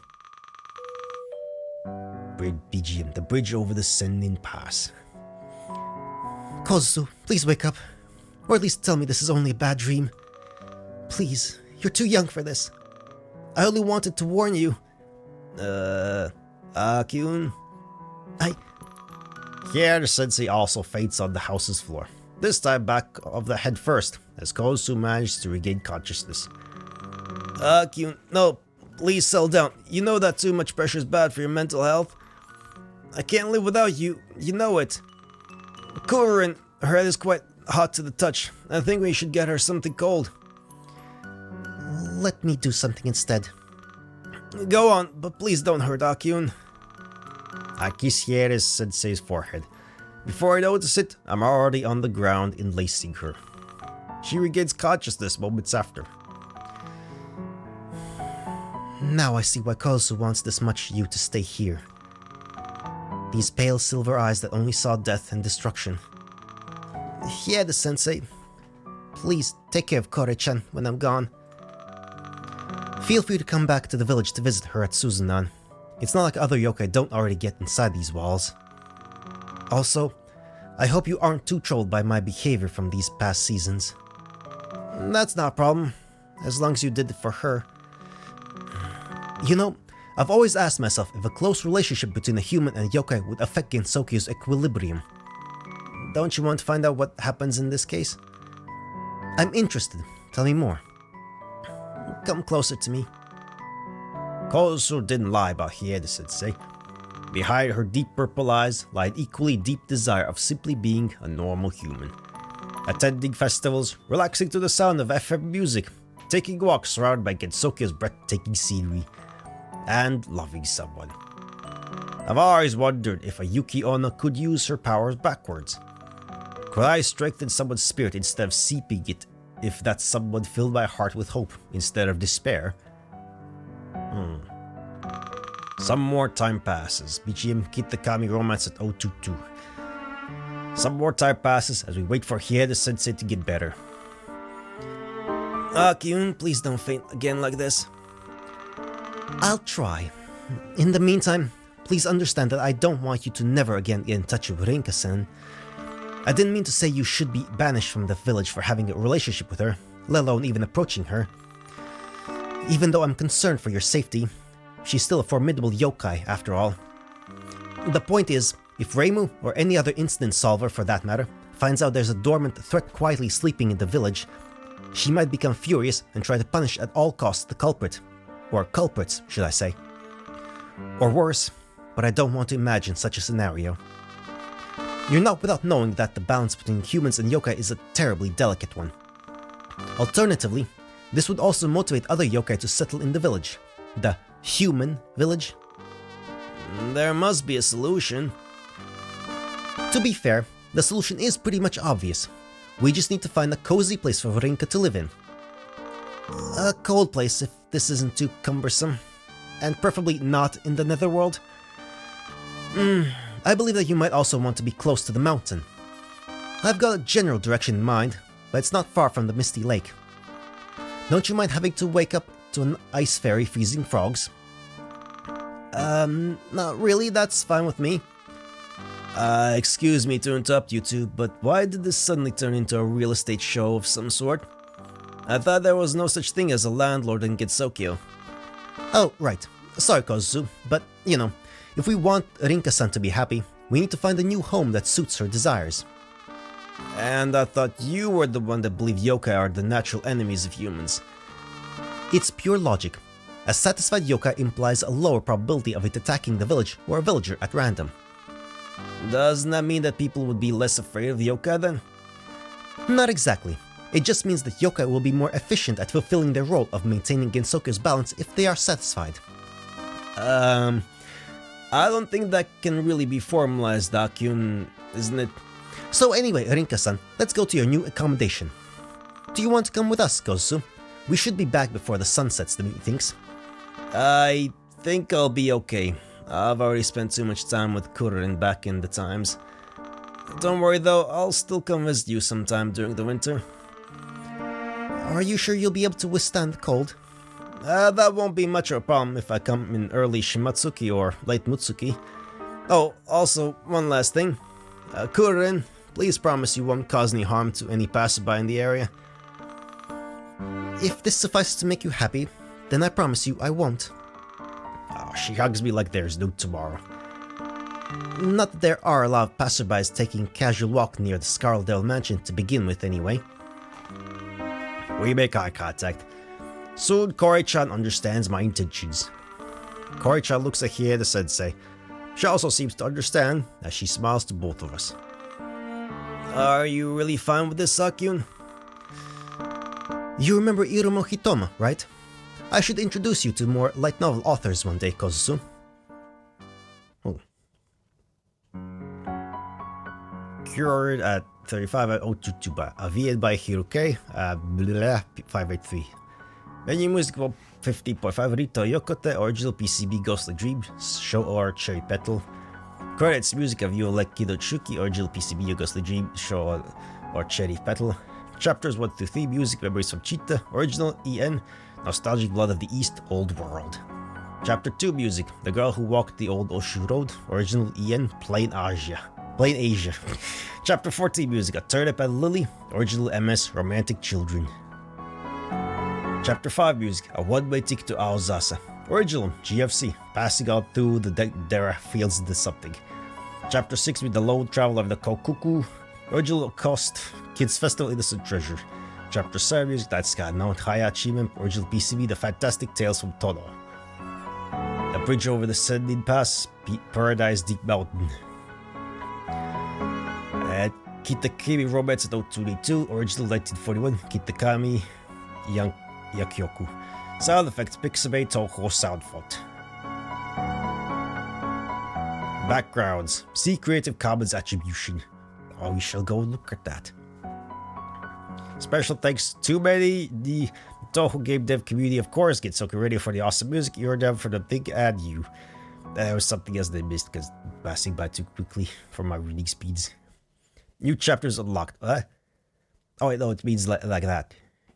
BGM, the bridge over the Sennin Pass. Kozusu, please wake up. Or at least tell me this is only a bad dream. Please, you're too young for this. I only wanted to warn you. Akyun? Hieda-sensei also faints on the house's floor. This time back of the head first, as Kozusu managed to regain consciousness. Akyun, no, please settle down. You know that too much pressure is bad for your mental health. I can't live without you, you know it. Kuroyuri, her head is quite hot to the touch. I think we should get her something cold. Let me do something instead. Go on, but please don't hurt Akyun. I kiss Hieda-sensei's forehead. Before I notice it, I'm already on the ground enlacing her. She regains consciousness moments after. Now I see why Kozusu wants this much you to stay here. These pale silver eyes that only saw death and destruction. Hieda-sensei, please take care of Kore-chan when I'm gone. Feel free to come back to the village to visit her at Suzunan. It's not like other yokai don't already get inside these walls. Also, I hope you aren't too trolled by my behavior from these past seasons. That's not a problem, as long as you did it for her. You know, I've always asked myself if a close relationship between a human and a yokai would affect Gensokyo's equilibrium. Don't you want to find out what happens in this case? I'm interested. Tell me more. Come closer to me. Kozusu didn't lie about Hieda-sensei. Behind her deep purple eyes lie an equally deep desire of simply being a normal human. Attending festivals, relaxing to the sound of FM music, taking walks surrounded by Gensokyo's breathtaking scenery, and loving someone. I've always wondered if a Yuki Onna could use her powers backwards. Could I strengthen someone's spirit instead of seeping it if that someone filled my heart with hope instead of despair? Some more time passes. BGM Kitakami Romance at 022. Some more time passes as we wait for Hieda-sensei to get better. Akyun, please don't faint again like this. I'll try. In the meantime, please understand that I don't want you to never again get in touch with Rinka-san. I didn't mean to say you should be banished from the village for having a relationship with her, let alone even approaching her. Even though I'm concerned for your safety, she's still a formidable yokai after all. The point is, if Reimu, or any other incident solver for that matter, finds out there's a dormant threat quietly sleeping in the village, she might become furious and try to punish at all costs the culprit. Or culprits, should I say. Or worse, but I don't want to imagine such a scenario. You're not without knowing that the balance between humans and yokai is a terribly delicate one. Alternatively, this would also motivate other yokai to settle in the village. The human village. There must be a solution. To be fair, the solution is pretty much obvious. We just need to find a cozy place for Rinka to live in. A cold place if this isn't too cumbersome. And preferably not in the netherworld. I believe that you might also want to be close to the mountain. I've got a general direction in mind, but it's not far from the Misty Lake. Don't you mind having to wake up to an ice fairy freezing frogs? Not really, that's fine with me. Excuse me to interrupt you two, but why did this suddenly turn into a real estate show of some sort? I thought there was no such thing as a landlord in Gensokyo. Oh, right. Sorry, Kozu, but, you know, if we want Rinka-san to be happy, we need to find a new home that suits her desires. And I thought you were the one that believed yokai are the natural enemies of humans. It's pure logic. A satisfied yokai implies a lower probability of it attacking the village or a villager at random. Doesn't that mean that people would be less afraid of yokai then? Not exactly. It just means that yokai will be more efficient at fulfilling their role of maintaining Gensokyo's balance if they are satisfied. I don't think that can really be formalized, Dakyun, isn't it? So anyway, Rinka-san, let's go to your new accommodation. Do you want to come with us, Kozu? We should be back before the sun sets, the methinks. I think I'll be okay. I've already spent too much time with Kuroyuri back in the times. Don't worry though, I'll still come visit you sometime during the winter. Are you sure you'll be able to withstand the cold? That won't be much of a problem if I come in early Shimatsuki or late Mutsuki. Oh, also, one last thing. Kuroyuri, please promise you won't cause any harm to any passerby in the area. If this suffices to make you happy, then I promise you I won't. Oh, she hugs me like there's no tomorrow. Not that there are a lot of passerbys taking a casual walk near the Scarlet Devil Mansion to begin with anyway. We make eye contact. Soon Kori-chan understands my intentions. Kori-chan looks at Hieda-sensei. She also seems to understand as she smiles to both of us. Are you really fine with this, Sakyun? You remember Irumo Hitoma, right? I should introduce you to more light novel authors one day, Kozu. Oh. Cured at 35 at Ochuchuba. Avied by Hiroke. 583. Menu music for 50.5 Rito Yokote. Original PCB Ghostly Dream. Show or Cherry Petal. Credits music of Yolek Kidotsuki. Original PCB Ghostly Dream. Show or Cherry Petal. Chapters 1 to 3 music memories from Cheetah. Original EN. Nostalgic Blood of the East, Old World. Chapter 2 music, The Girl Who Walked the Old Oshu Road, original EN, Plain Asia. Chapter 14 music, A Turnip and Lily, original MS, Romantic Children. Chapter 5 music, A One-Way Ticket to Aozasa, original GFC, Passing Out Through the Dera Fields into Something. Chapter 6 with The Lone Travel of the Kokuku, original Cost, Kids Festival Innocent Treasure. Chapter 7 music, That's Got No High Achievement, original PCB, The Fantastic Tales from Todo. The Bridge Over the Sending Pass, Paradise Deep Mountain. Kitakami Romance at 0222, original 1941, Kitakami Yakyoku. Sound effects, Pixabay Touhou sound font. Backgrounds, see Creative Commons Attribution. Oh, we shall go look at that. Special thanks to many the Touhou game dev community, of course. Get Soka ready for the awesome music, you're down for the thing, and you. There was something else they missed because passing by too quickly for my reading speeds. New chapters unlocked. Oh wait, no, it means like that.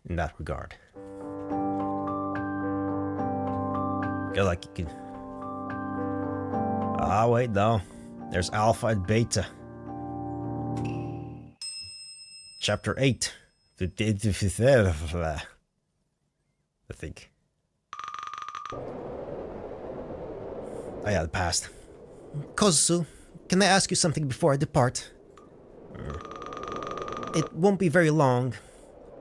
In that regard. Yeah, like you can. Ah, wait, no. There's Alpha and Beta. Chapter 8. I think. Oh yeah, the past. Kozu, can I ask you something before I depart? It won't be very long.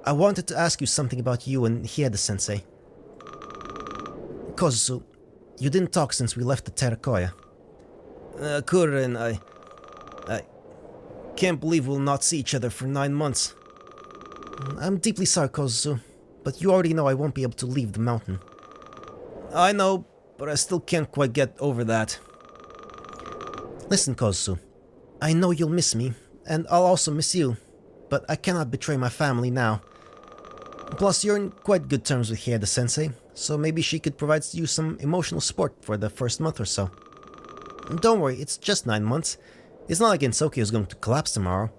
I wanted to ask you something about you and Hieda-sensei. Kozu, you didn't talk since we left the Terrakoya. Kuroyuri, I can't believe we'll not see each other for 9 months. I'm deeply sorry, Kozu, but you already know I won't be able to leave the mountain. I know, but I still can't quite get over that. Listen, Kozu, I know you'll miss me, and I'll also miss you, but I cannot betray my family now. Plus, you're in quite good terms with Hieda-sensei, so maybe she could provide you some emotional support for the first month or so. Don't worry, it's just 9 months. It's not like Gensokyo is going to collapse tomorrow.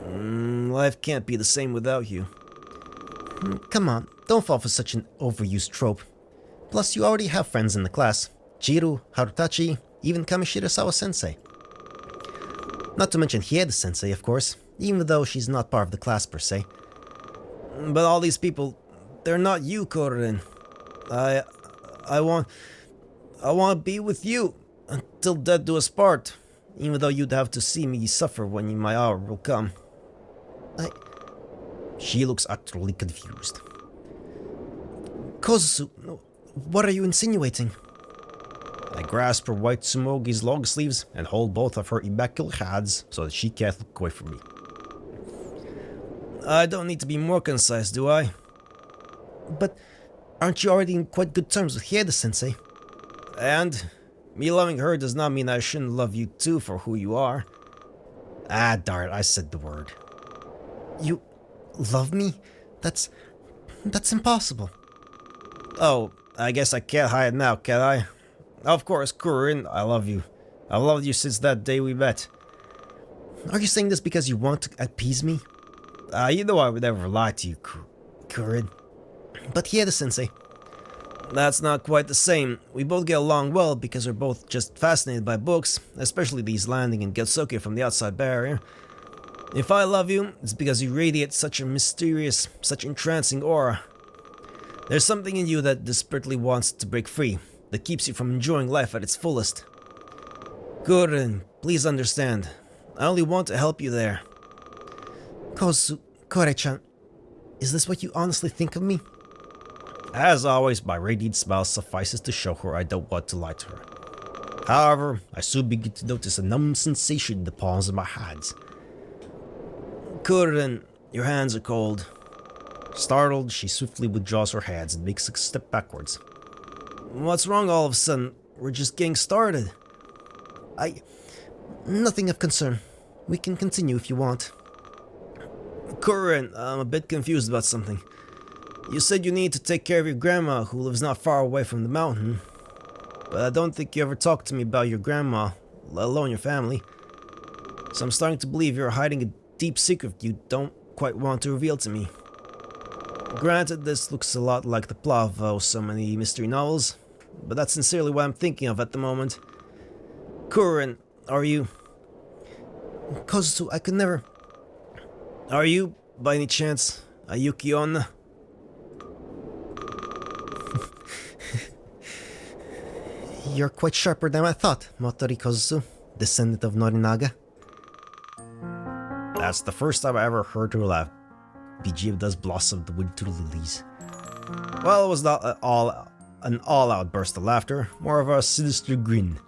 Life can't be the same without you. Come on, don't fall for such an overused trope. Plus, you already have friends in the class. Chiru, Harutachi, even Kamishirasawa-sensei. Not to mention Hieda-sensei, of course, even though she's not part of the class per se. But all these people, they're not you, Korin. I want to be with you until death do us part, even though you'd have to see me suffer when my hour will come. She looks utterly confused. Kozusu, what are you insinuating? I grasp her white sumogi's long sleeves and hold both of her immaculate hands so that she can't look away from me. I don't need to be more concise, do I? But aren't you already in quite good terms with Hieda-sensei? And me loving her does not mean I shouldn't love you too for who you are. Ah, darn it, I said the word. You love me? That's impossible. Oh, I guess I can't hide now, can I? Of course, Kurin, I love you. I've loved you since that day we met. Are you saying this because you want to appease me? You know I would never lie to you, Kurin. But Hieda-sensei, that's not quite the same. We both get along well because we're both just fascinated by books, especially these landing in Getsuke from the outside barrier. If I love you, it's because you radiate such a mysterious, such entrancing aura. There's something in you that desperately wants to break free, that keeps you from enjoying life at its fullest. Kurin, please understand. I only want to help you there. Kore-chan, is this what you honestly think of me? As always, my radiant smile suffices to show her I don't want to lie to her. However, I soon begin to notice a numb sensation in the palms of my hands. Kurin, your hands are cold. Startled, she swiftly withdraws her hands and makes a step backwards. What's wrong all of a sudden? We're just getting started. Nothing of concern. We can continue if you want. Kurin, I'm a bit confused about something. You said you need to take care of your grandma, who lives not far away from the mountain. But I don't think you ever talked to me about your grandma, let alone your family. So I'm starting to believe you're hiding a deep secret you don't quite want to reveal to me. Granted, this looks a lot like the plot of so many mystery novels, but that's sincerely what I'm thinking of at the moment. Kurin, are you... Kozusu, I could never... Are you, by any chance, a Yuki-onna? You're quite sharper than I thought, Motori Kozusu, descendant of Norinaga. That's the first time I ever heard her laugh. BGM does blossom the winter lilies. Well, it was not an all-out burst of laughter, more of a sinister grin.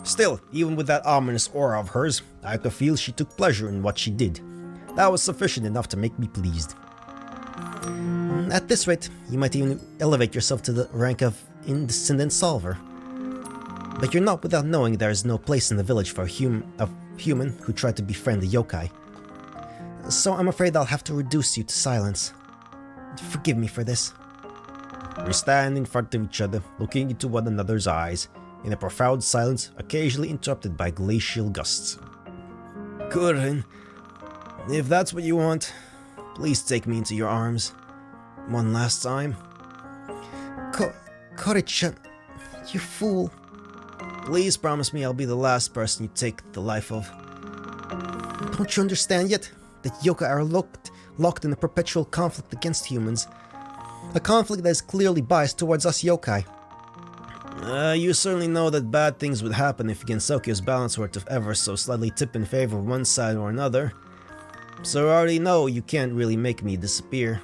Still, even with that ominous aura of hers, I could feel she took pleasure in what she did. That was sufficient enough to make me pleased. At this rate, you might even elevate yourself to the rank of Indescendant Solver. But you're not without knowing there is no place in the village for a human who tried to befriend the yokai. So I'm afraid I'll have to reduce you to silence. Forgive me for this. We stand in front of each other, looking into one another's eyes, in a profound silence occasionally interrupted by glacial gusts. Kurin, if that's what you want, please take me into your arms. One last time. Kore-chan, you fool. Please promise me I'll be the last person you take the life of. Don't you understand yet? That yokai are locked in a perpetual conflict against humans. A conflict that is clearly biased towards us yokai. You certainly know that bad things would happen if Gensokyo's balance were to ever so slightly tip in favor of one side or another. So I already know you can't really make me disappear.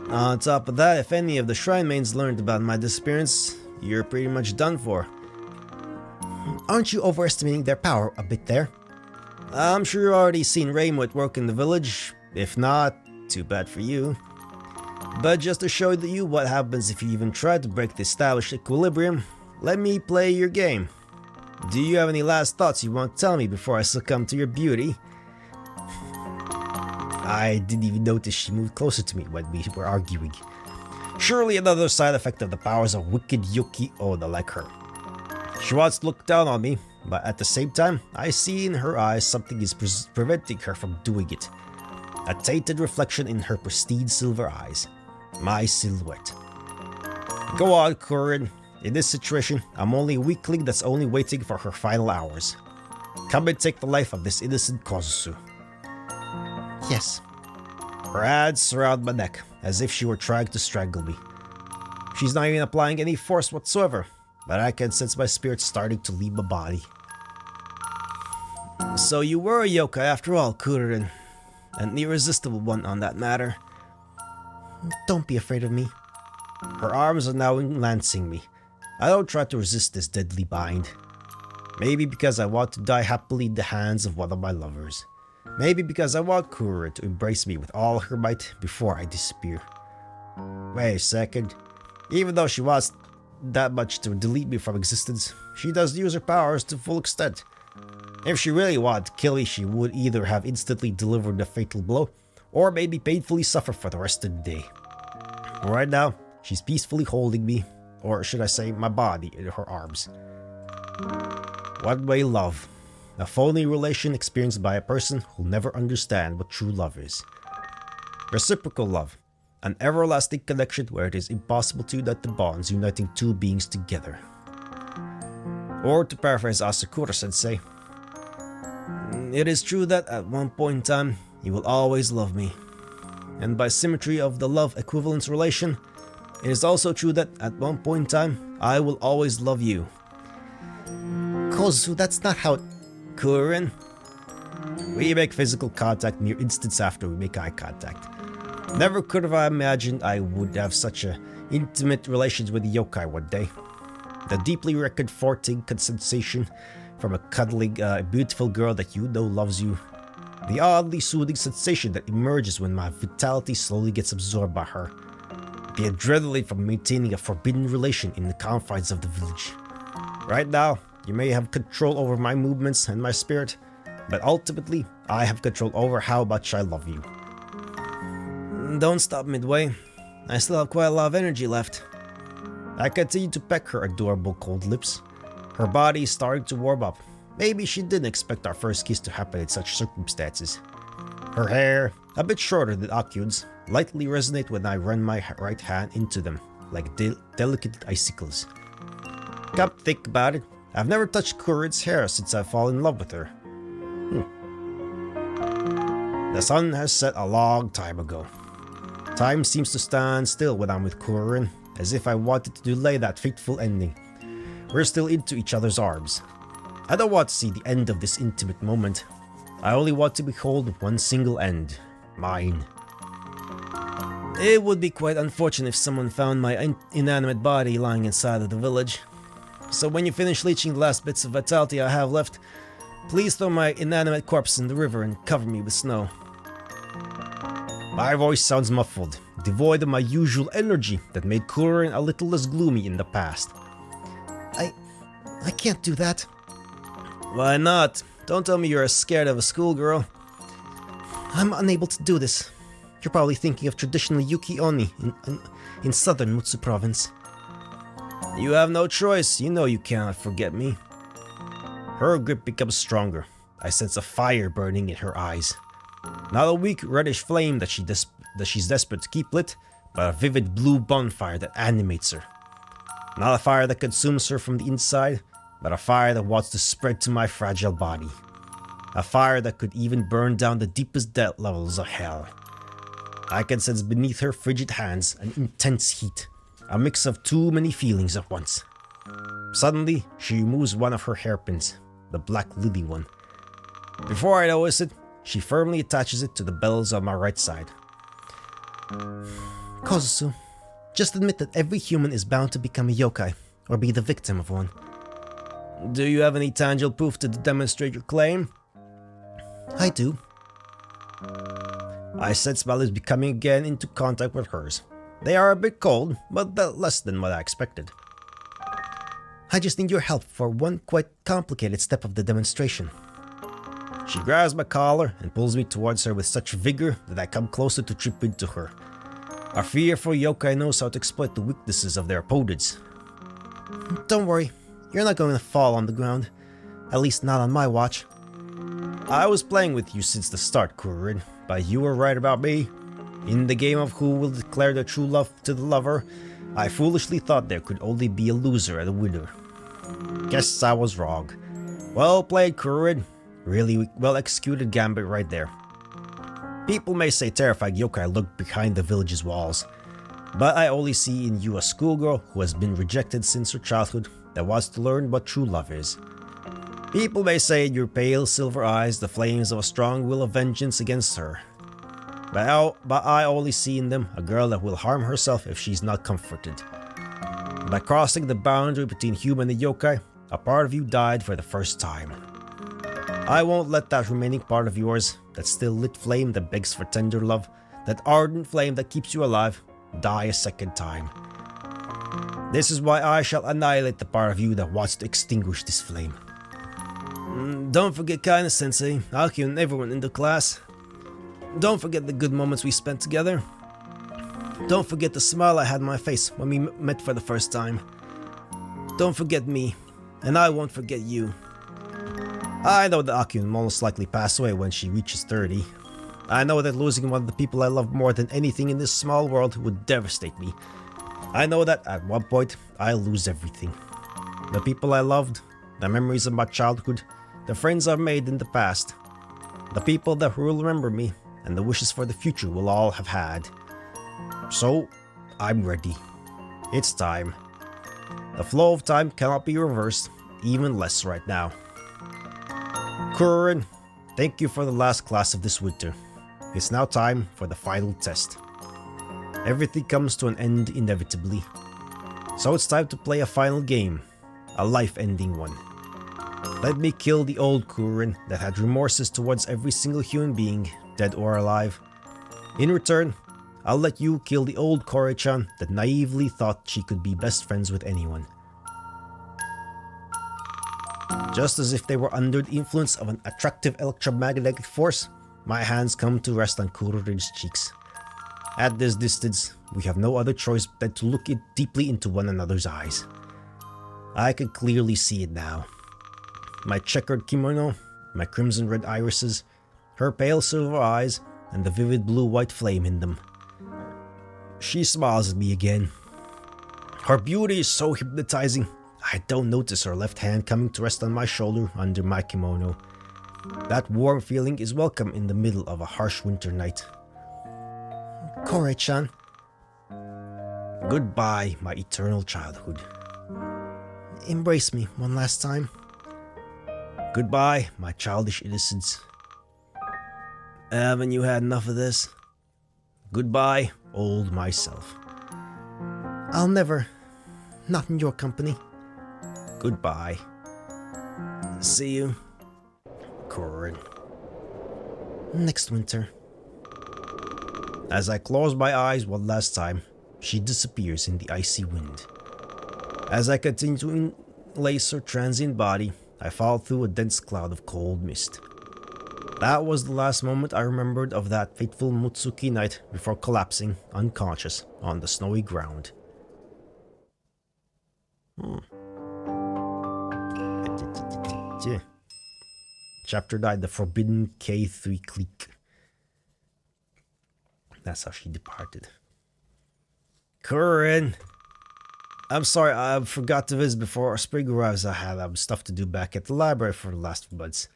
On top of that, if any of the shrine mains learned about my disappearance, you're pretty much done for. Aren't you overestimating their power a bit there? I'm sure you've already seen Reimu at work in the village. If not, too bad for you. But just to show you what happens if you even try to break the established equilibrium, let me play your game. Do you have any last thoughts you want to tell me before I succumb to your beauty? I didn't even notice she moved closer to me when we were arguing. Surely another side effect of the powers of wicked Yuki-onna like her. She wants to look down on me, but at the same time, I see in her eyes something is preventing her from doing it. A tainted reflection in her pristine silver eyes. My silhouette. Go on, Kurin. In this situation, I'm only a weakling that's only waiting for her final hours. Come and take the life of this innocent Kozusu. Yes. Her hands surround my neck, as if she were trying to strangle me. She's not even applying any force whatsoever, but I can sense my spirit starting to leave my body. So you were a yokai after all, Kuroyuri. An irresistible one on that matter. Don't be afraid of me. Her arms are now enlancing me. I don't try to resist this deadly bind. Maybe because I want to die happily in the hands of one of my lovers. Maybe because I want Kuroyuri to embrace me with all her might before I disappear. Wait a second. Even though she wants that much to delete me from existence, she does use her powers to full extent. If she really wanted to kill me, she would either have instantly delivered the fatal blow, or maybe painfully suffer for the rest of the day. Right now, she's peacefully holding me, or should I say my body, in her arms. One-way love. A phony relation experienced by a person who'll never understand what true love is. Reciprocal love. An everlasting connection where it is impossible to unite the bonds uniting two beings together. Or to paraphrase Asakura-sensei, it is true that at one point in time, you will always love me. And by symmetry of the love equivalence relation, it is also true that at one point in time, I will always love you. Kozusu, that's not how... Kuroyuri, we make physical contact mere instants after we make eye contact. Never could have I imagined I would have such intimate relations with a yokai one day. The deeply reconforting sensation from a cuddling, beautiful girl that you know loves you. The oddly soothing sensation that emerges when my vitality slowly gets absorbed by her. The adrenaline from maintaining a forbidden relation in the confines of the village. Right now, you may have control over my movements and my spirit, but ultimately, I have control over how much I love you. Don't stop midway. I still have quite a lot of energy left. I continue to peck her adorable cold lips. Her body is starting to warm up. Maybe she didn't expect our first kiss to happen in such circumstances. Her hair, a bit shorter than Akyun's, lightly resonate when I run my right hand into them, like delicate icicles. Come think about it, I've never touched Kuroyuri's hair since I fall in love with her. The sun has set a long time ago. Time seems to stand still when I'm with Kuroyuri, as if I wanted to delay that fateful ending. We're still into each other's arms. I don't want to see the end of this intimate moment. I only want to behold one single end. Mine. It would be quite unfortunate if someone found my inanimate body lying inside of the village. So when you finish leaching the last bits of vitality I have left, please throw my inanimate corpse in the river and cover me with snow. My voice sounds muffled, devoid of my usual energy that made Kuroyuri a little less gloomy in the past. I can't do that. Why not? Don't tell me you're as scared of a schoolgirl. I'm unable to do this. You're probably thinking of traditional Yuki-Oni in southern Mutsu province. You have no choice. You know you cannot forget me. Her grip becomes stronger. I sense a fire burning in her eyes. Not a weak reddish flame that she's desperate to keep lit, but a vivid blue bonfire that animates her. Not a fire that consumes her from the inside, but a fire that wants to spread to my fragile body. A fire that could even burn down the deepest depth levels of hell. I can sense beneath her frigid hands an intense heat, a mix of too many feelings at once. Suddenly, she removes one of her hairpins, the black lily one. Before I notice it, she firmly attaches it to the bells on my right side. Kozusu, just admit that every human is bound to become a yokai, or be the victim of one. Do you have any tangible proof to demonstrate your claim? I do. I sense my lips becoming again into contact with hers. They are a bit cold, but less than what I expected. I just need your help for one quite complicated step of the demonstration. She grabs my collar and pulls me towards her with such vigor that I come closer to trip into her. A fearful yokai knows how to exploit the weaknesses of their opponents. Don't worry, you're not going to fall on the ground. At least not on my watch. I was playing with you since the start, Kuroyuri, but you were right about me. In the game of who will declare their true love to the lover, I foolishly thought there could only be a loser and a winner. Guess I was wrong. Well played, Kuroyuri. Really well executed gambit right there. People may say terrified yokai lurk behind the village's walls, but I only see in you a schoolgirl who has been rejected since her childhood that wants to learn what true love is. People may say in your pale silver eyes the flames of a strong will of vengeance against her. But I only see in them a girl that will harm herself if she's not comforted. By crossing the boundary between human and yokai, a part of you died for the first time. I won't let that remaining part of yours, that still lit flame that begs for tender love, that ardent flame that keeps you alive, die a second time. This is why I shall annihilate the part of you that wants to extinguish this flame. Don't forget kindness, Sensei, Aki and everyone in the class. Don't forget the good moments we spent together. Don't forget the smile I had on my face when we met for the first time. Don't forget me, and I won't forget you. I know that Aki will most likely pass away when she reaches 30. I know that losing one of the people I love more than anything in this small world would devastate me. I know that at one point, I'll lose everything. The people I loved, the memories of my childhood, the friends I've made in the past, the people that will remember me, and the wishes for the future we'll all have had. So, I'm ready. It's time. The flow of time cannot be reversed, even less right now. Kuroyuri, thank you for the last class of this winter. It's now time for the final test. Everything comes to an end inevitably. So it's time to play a final game, a life-ending one. Let me kill the old Kuroyuri that had remorses towards every single human being, dead or alive. In return, I'll let you kill the old Korei-chan that naively thought she could be best friends with anyone. Just as if they were under the influence of an attractive electromagnetic force, my hands come to rest on Kuroyuri's cheeks. At this distance, we have no other choice than to look deeply into one another's eyes. I can clearly see it now. My checkered kimono, my crimson red irises, her pale silver eyes, and the vivid blue-white flame in them. She smiles at me again. Her beauty is so hypnotizing, I don't notice her left hand coming to rest on my shoulder under my kimono. That warm feeling is welcome in the middle of a harsh winter night. Korei-chan. Goodbye, my eternal childhood. Embrace me one last time. Goodbye, my childish innocence. Haven't you had enough of this? Goodbye, old myself. I'll never. Not in your company. Goodbye. See you, Kuroyuri. Next winter. As I close my eyes one last time, she disappears in the icy wind. As I continue to enlace her transient body, I fall through a dense cloud of cold mist. That was the last moment I remembered of that fateful Mutsuki night before collapsing, unconscious, on the snowy ground. Chapter 9, The Forbidden K3 Clique. That's how she departed. Kuroyuri, I'm sorry, I forgot to visit before spring arrives. I had stuff to do back at the library for the last few months.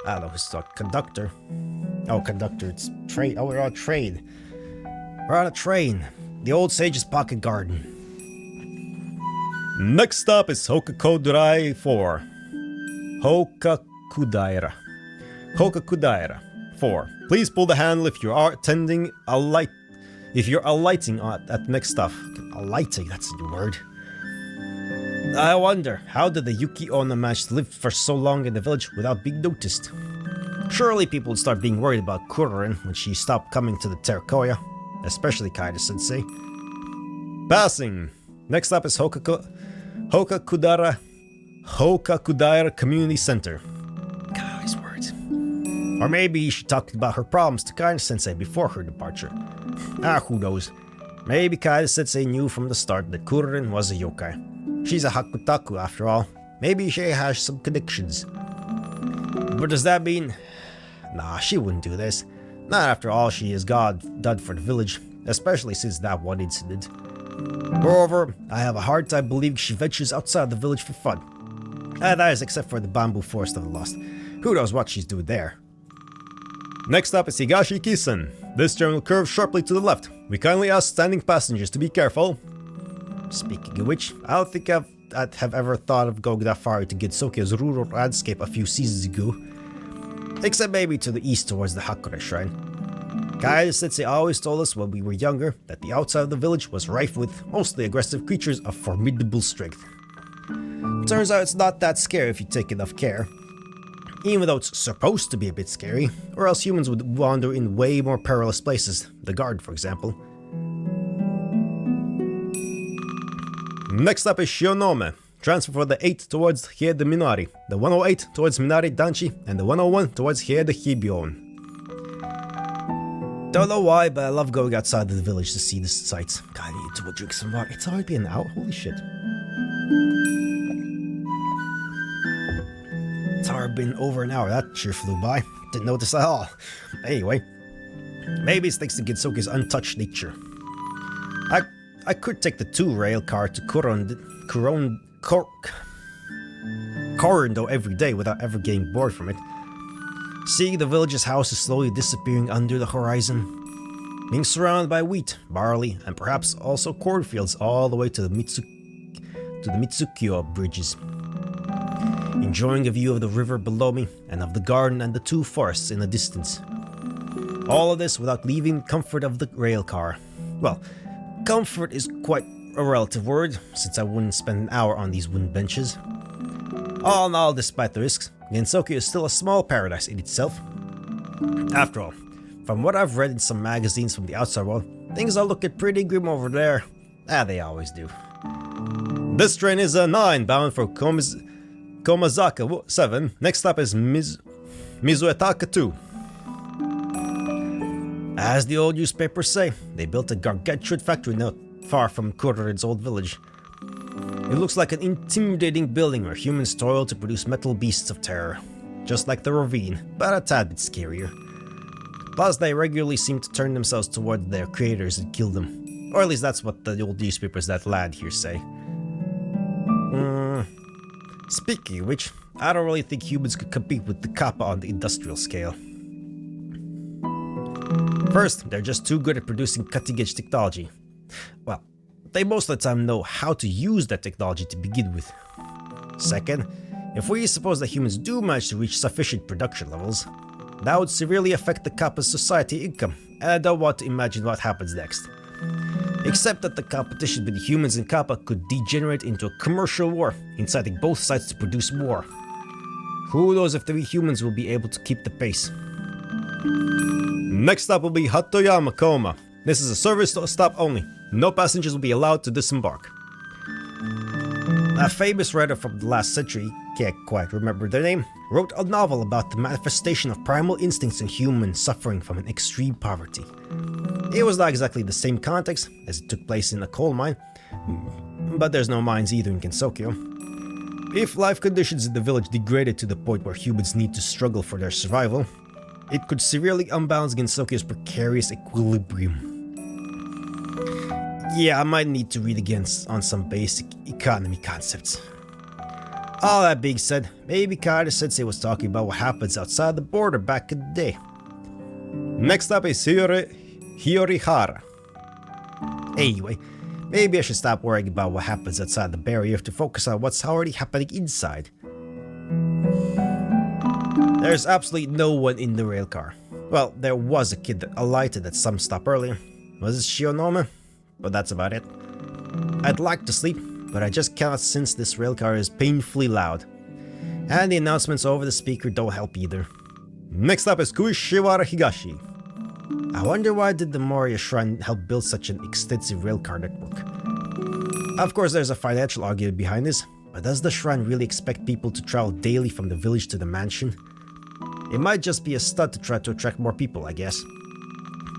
I don't know who's the conductor. Oh, conductor, it's train. Oh, we're on a train. We're on a train. The old sage's pocket garden. Next stop is Hokakudaira 4. Hokakudaira. Hokakudaira 4. Please pull the handle if you are attending a light. If you're alighting at the next stop. Alighting, that's the word. I wonder, how did the Yuki Onna manage to live for so long in the village without being noticed? Surely people would start being worried about Kuroyuri when she stopped coming to the Terrakoya, especially Kaida-sensei. Passing. Next up is Hokakudaira Community Center. God, these words. Or maybe she talked about her problems to Kaida-sensei before her departure. Who knows? Maybe Kaida-sensei knew from the start that Kuroyuri was a yokai. She's a Hakutaku after all. Maybe she has some connections. But does that mean... Nah, she wouldn't do this. Not after all she has done for the village, especially since that one incident. Moreover, I have a hard time believing she ventures outside the village for fun. That is except for the bamboo forest of the lost. Who knows what she's doing there? Next up is Higashi Kisen. This turn will curve sharply to the left. We kindly ask standing passengers to be careful. Speaking of which, I don't think I'd have ever thought of going that far into Gensokyo's rural landscape a few seasons ago. Except maybe to the east towards the Hakure Shrine. Kaede Sensei always told us when we were younger that the outside of the village was rife with mostly aggressive creatures of formidable strength. Turns out it's not that scary if you take enough care. Even though it's supposed to be a bit scary, or else humans would wander in way more perilous places, the guard for example. Next up is Shionome. Transfer for the 8 towards Hiede Minari, the 108 towards Minari Danchi, and the 101 towards Hiede Hibyon. Don't know why, but I love going outside of the village to see the sights. God, I need to go drink some water. It's already been an hour? Holy shit. It's already been over an hour. That sure flew by. Didn't notice at all. Anyway, maybe it's thanks to Gensokyo's untouched nature. I could take the 2 rail car to Korondo every day without ever getting bored from it. Seeing the village's houses slowly disappearing under the horizon, being surrounded by wheat, barley, and perhaps also cornfields all the way to the Mitsukyo bridges. Enjoying a view of the river below me and of the garden and the 2 forests in the distance. All of this without leaving comfort of the rail car. Well, comfort is quite a relative word, since I wouldn't spend an hour on these wooden benches. All in all, despite the risks, Gensokyo is still a small paradise in itself. After all, from what I've read in some magazines from the outside world, things are looking pretty grim over there. They always do. This train is a 9 bound for Komazaka 7. Next up is Mizuetaka 2. As the old newspapers say, they built a gargantuan factory not far from Kuroyuri's old village. It looks like an intimidating building where humans toil to produce metal beasts of terror. Just like the ravine, but a tad bit scarier. Plus, they regularly seem to turn themselves toward their creators and kill them. Or at least that's what the old newspapers that lad here say. Speaking of which, I don't really think humans could compete with the Kappa on the industrial scale. First, they're just too good at producing cutting-edge technology. Well, they most of the time know how to use that technology to begin with. Second, if we suppose that humans do manage to reach sufficient production levels, that would severely affect the Kappa's society income, and I don't want to imagine what happens next. Except that the competition between humans and Kappa could degenerate into a commercial war, inciting both sides to produce more. Who knows if the humans will be able to keep the pace. Next up will be Hatoyama Koma. This is a service stop only. No passengers will be allowed to disembark. A famous writer from the last century, can't quite remember their name, wrote a novel about the manifestation of primal instincts in humans suffering from an extreme poverty. It was not exactly the same context, as it took place in a coal mine, but there's no mines either in Gensokyo. If life conditions in the village degraded to the point where humans need to struggle for their survival, it could severely unbalance Gensokyo's precarious equilibrium. Yeah, I might need to read again on some basic economy concepts. All that being said, maybe Kaede Sensei was talking about what happens outside the border back in the day. Next up is Hiyorihara. Anyway, maybe I should stop worrying about what happens outside the barrier to focus on what's already happening inside. There's absolutely no one in the railcar. Well, there was a kid that alighted at some stop earlier. Was it Shionome? But that's about it. I'd like to sleep, but I just cannot since this railcar is painfully loud. And the announcements over the speaker don't help either. Next up is Kuishiwara Higashi. I wonder why did the Moria Shrine help build such an extensive railcar network? Of course there's a financial argument behind this, but does the shrine really expect people to travel daily from the village to the mansion? It might just be a stunt to try to attract more people, I guess.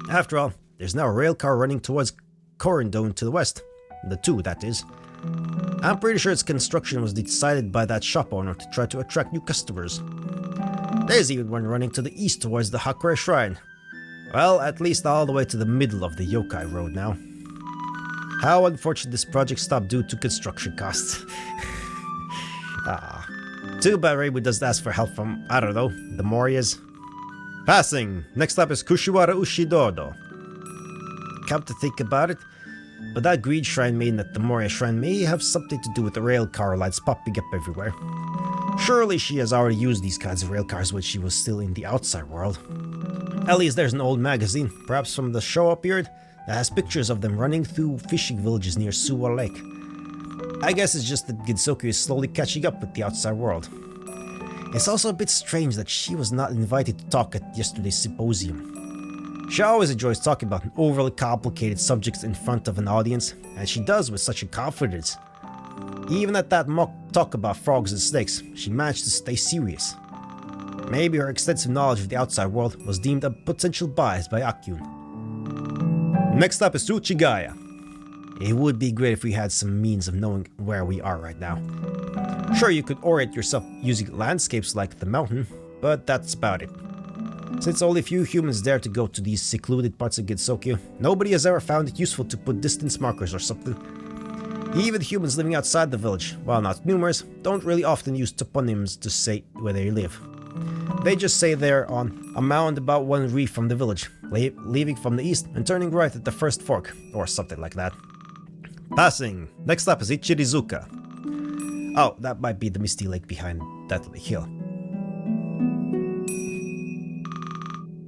After all, there's now a railcar running towards Korondo to the west. The 2, that is. I'm pretty sure its construction was decided by that shop owner to try to attract new customers. There's even one running to the east towards the Hakure Shrine. Well, at least all the way to the middle of the Yokai Road now. How unfortunate this project stopped due to construction costs. Too bad Reibu doesn't ask for help from, I don't know, the Morias. Passing! Next up is Kushiwara Ushidodo. Come to think about it, but that greed shrine maiden at the Moria shrine may have something to do with the rail car lights popping up everywhere. Surely she has already used these kinds of rail cars when she was still in the outside world. At least there's an old magazine, perhaps from the Showa period, that has pictures of them running through fishing villages near Suwa Lake. I guess it's just that Ginsoku is slowly catching up with the outside world. It's also a bit strange that she was not invited to talk at yesterday's symposium. She always enjoys talking about overly complicated subjects in front of an audience, and she does with such a confidence. Even at that mock talk about frogs and snakes, she managed to stay serious. Maybe her extensive knowledge of the outside world was deemed a potential bias by Akyun. Next up is Uchigaya. It would be great if we had some means of knowing where we are right now. Sure, you could orient yourself using landscapes like the mountain, but that's about it. Since only few humans dare to go to these secluded parts of Ginsoku, nobody has ever found it useful to put distance markers or something. Even humans living outside the village, while not numerous, don't really often use toponyms to say where they live. They just say they're on a mound about 1 reef from the village, leaving from the east and turning right at the first fork, or something like that. Passing! Next up is Ichirizuka. Oh, that might be the misty lake behind that hill.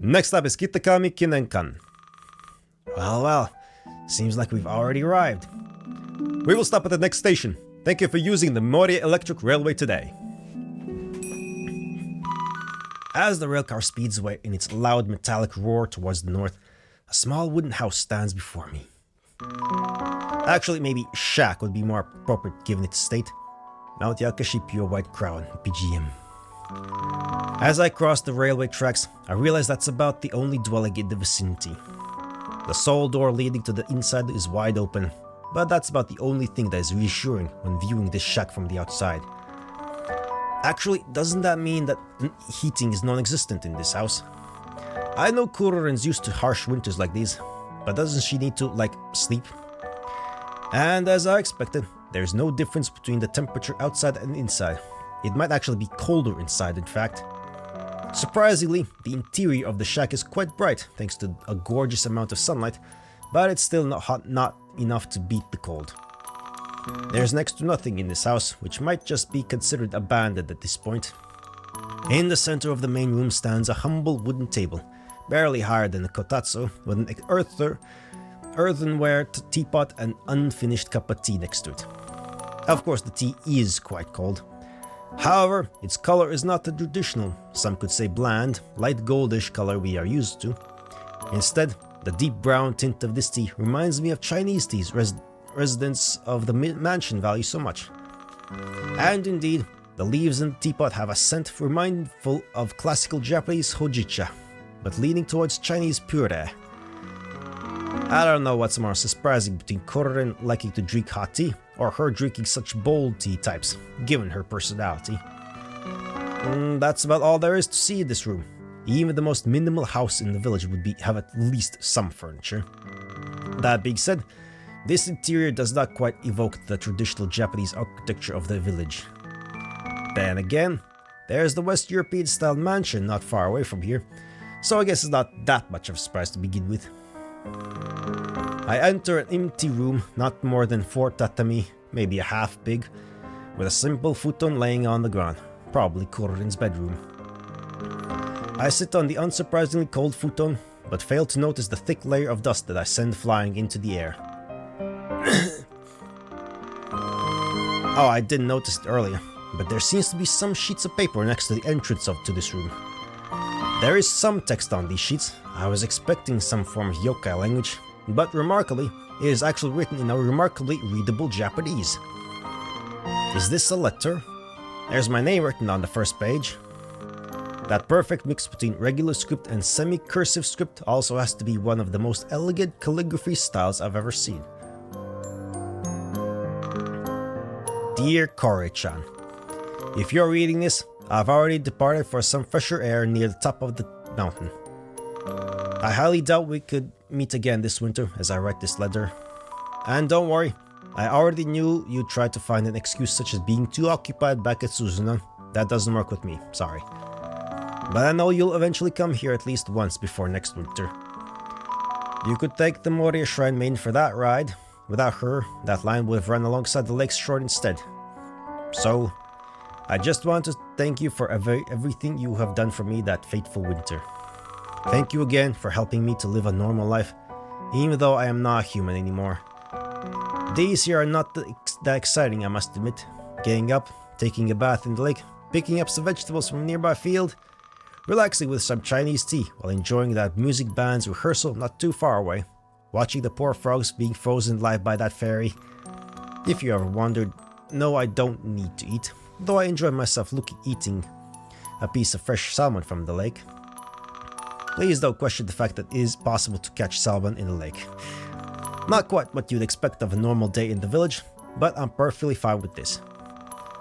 Next up is Kitakami Kinenkan. Well, seems like we've already arrived. We will stop at the next station. Thank you for using the Moria Electric Railway today. As the railcar speeds away in its loud metallic roar towards the north, a small wooden house stands before me. Actually, maybe shack would be more appropriate given its state. Mount Yakashi Pure White Crown, BGM. As I cross the railway tracks, I realize that's about the only dwelling in the vicinity. The sole door leading to the inside is wide open, but that's about the only thing that is reassuring when viewing this shack from the outside. Actually, doesn't that mean that heating is non-existent in this house? I know Kurorin's used to harsh winters like these, but doesn't she need to, sleep? And as I expected, there's no difference between the temperature outside and inside. It might actually be colder inside, in fact. Surprisingly, the interior of the shack is quite bright thanks to a gorgeous amount of sunlight, but it's still not enough to beat the cold. There's next to nothing in this house, which might just be considered abandoned at this point. In the center of the main room stands a humble wooden table, barely higher than a kotatsu, with an earthenware teapot and unfinished cup of tea next to it. Of course, the tea is quite cold. However, its color is not the traditional, some could say bland, light goldish color we are used to. Instead, the deep brown tint of this tea reminds me of Chinese teas residents of the mansion value so much. And indeed, the leaves in the teapot have a scent remindful of classical Japanese hojicha, but leaning towards Chinese puree. I don't know what's more surprising between Kurorin liking to drink hot tea or her drinking such bold tea types, given her personality. That's about all there is to see in this room. Even the most minimal house in the village would have at least some furniture. That being said, this interior does not quite evoke the traditional Japanese architecture of the village. Then again, there's the West European style mansion not far away from here, so I guess it's not that much of a surprise to begin with. I enter an empty room, not more than 4 tatami, maybe a half big, with a simple futon laying on the ground, probably Kurorin's bedroom. I sit on the unsurprisingly cold futon, but fail to notice the thick layer of dust that I send flying into the air. Oh, I didn't notice it earlier, but there seems to be some sheets of paper next to the entrance to this room. There is some text on these sheets. I was expecting some form of yokai language, but remarkably, it is actually written in a remarkably readable Japanese. Is this a letter? There's my name written on the first page. That perfect mix between regular script and semi-cursive script also has to be one of the most elegant calligraphy styles I've ever seen. Dear Kore-chan, if you're reading this, I've already departed for some fresher air near the top of the mountain. I highly doubt we could meet again this winter as I write this letter. And don't worry, I already knew you'd try to find an excuse such as being too occupied back at Suzunan, That doesn't work with me, sorry. But I know you'll eventually come here at least once before next winter. You could take the Moria Shrine main for that ride. Without her, that line would have run alongside the lake's shore instead. So, I just want to thank you for everything you have done for me that fateful winter. Thank you again for helping me to live a normal life, even though I am not human anymore. Days here are not that exciting, I must admit. Getting up, taking a bath in the lake, picking up some vegetables from a nearby field, relaxing with some Chinese tea while enjoying that music band's rehearsal not too far away, watching the poor frogs being frozen alive by that fairy. If you ever wondered, no, I don't need to eat, though I enjoy myself eating a piece of fresh salmon from the lake. Please don't question the fact that it is possible to catch salmon in the lake. Not quite what you'd expect of a normal day in the village, but I'm perfectly fine with this.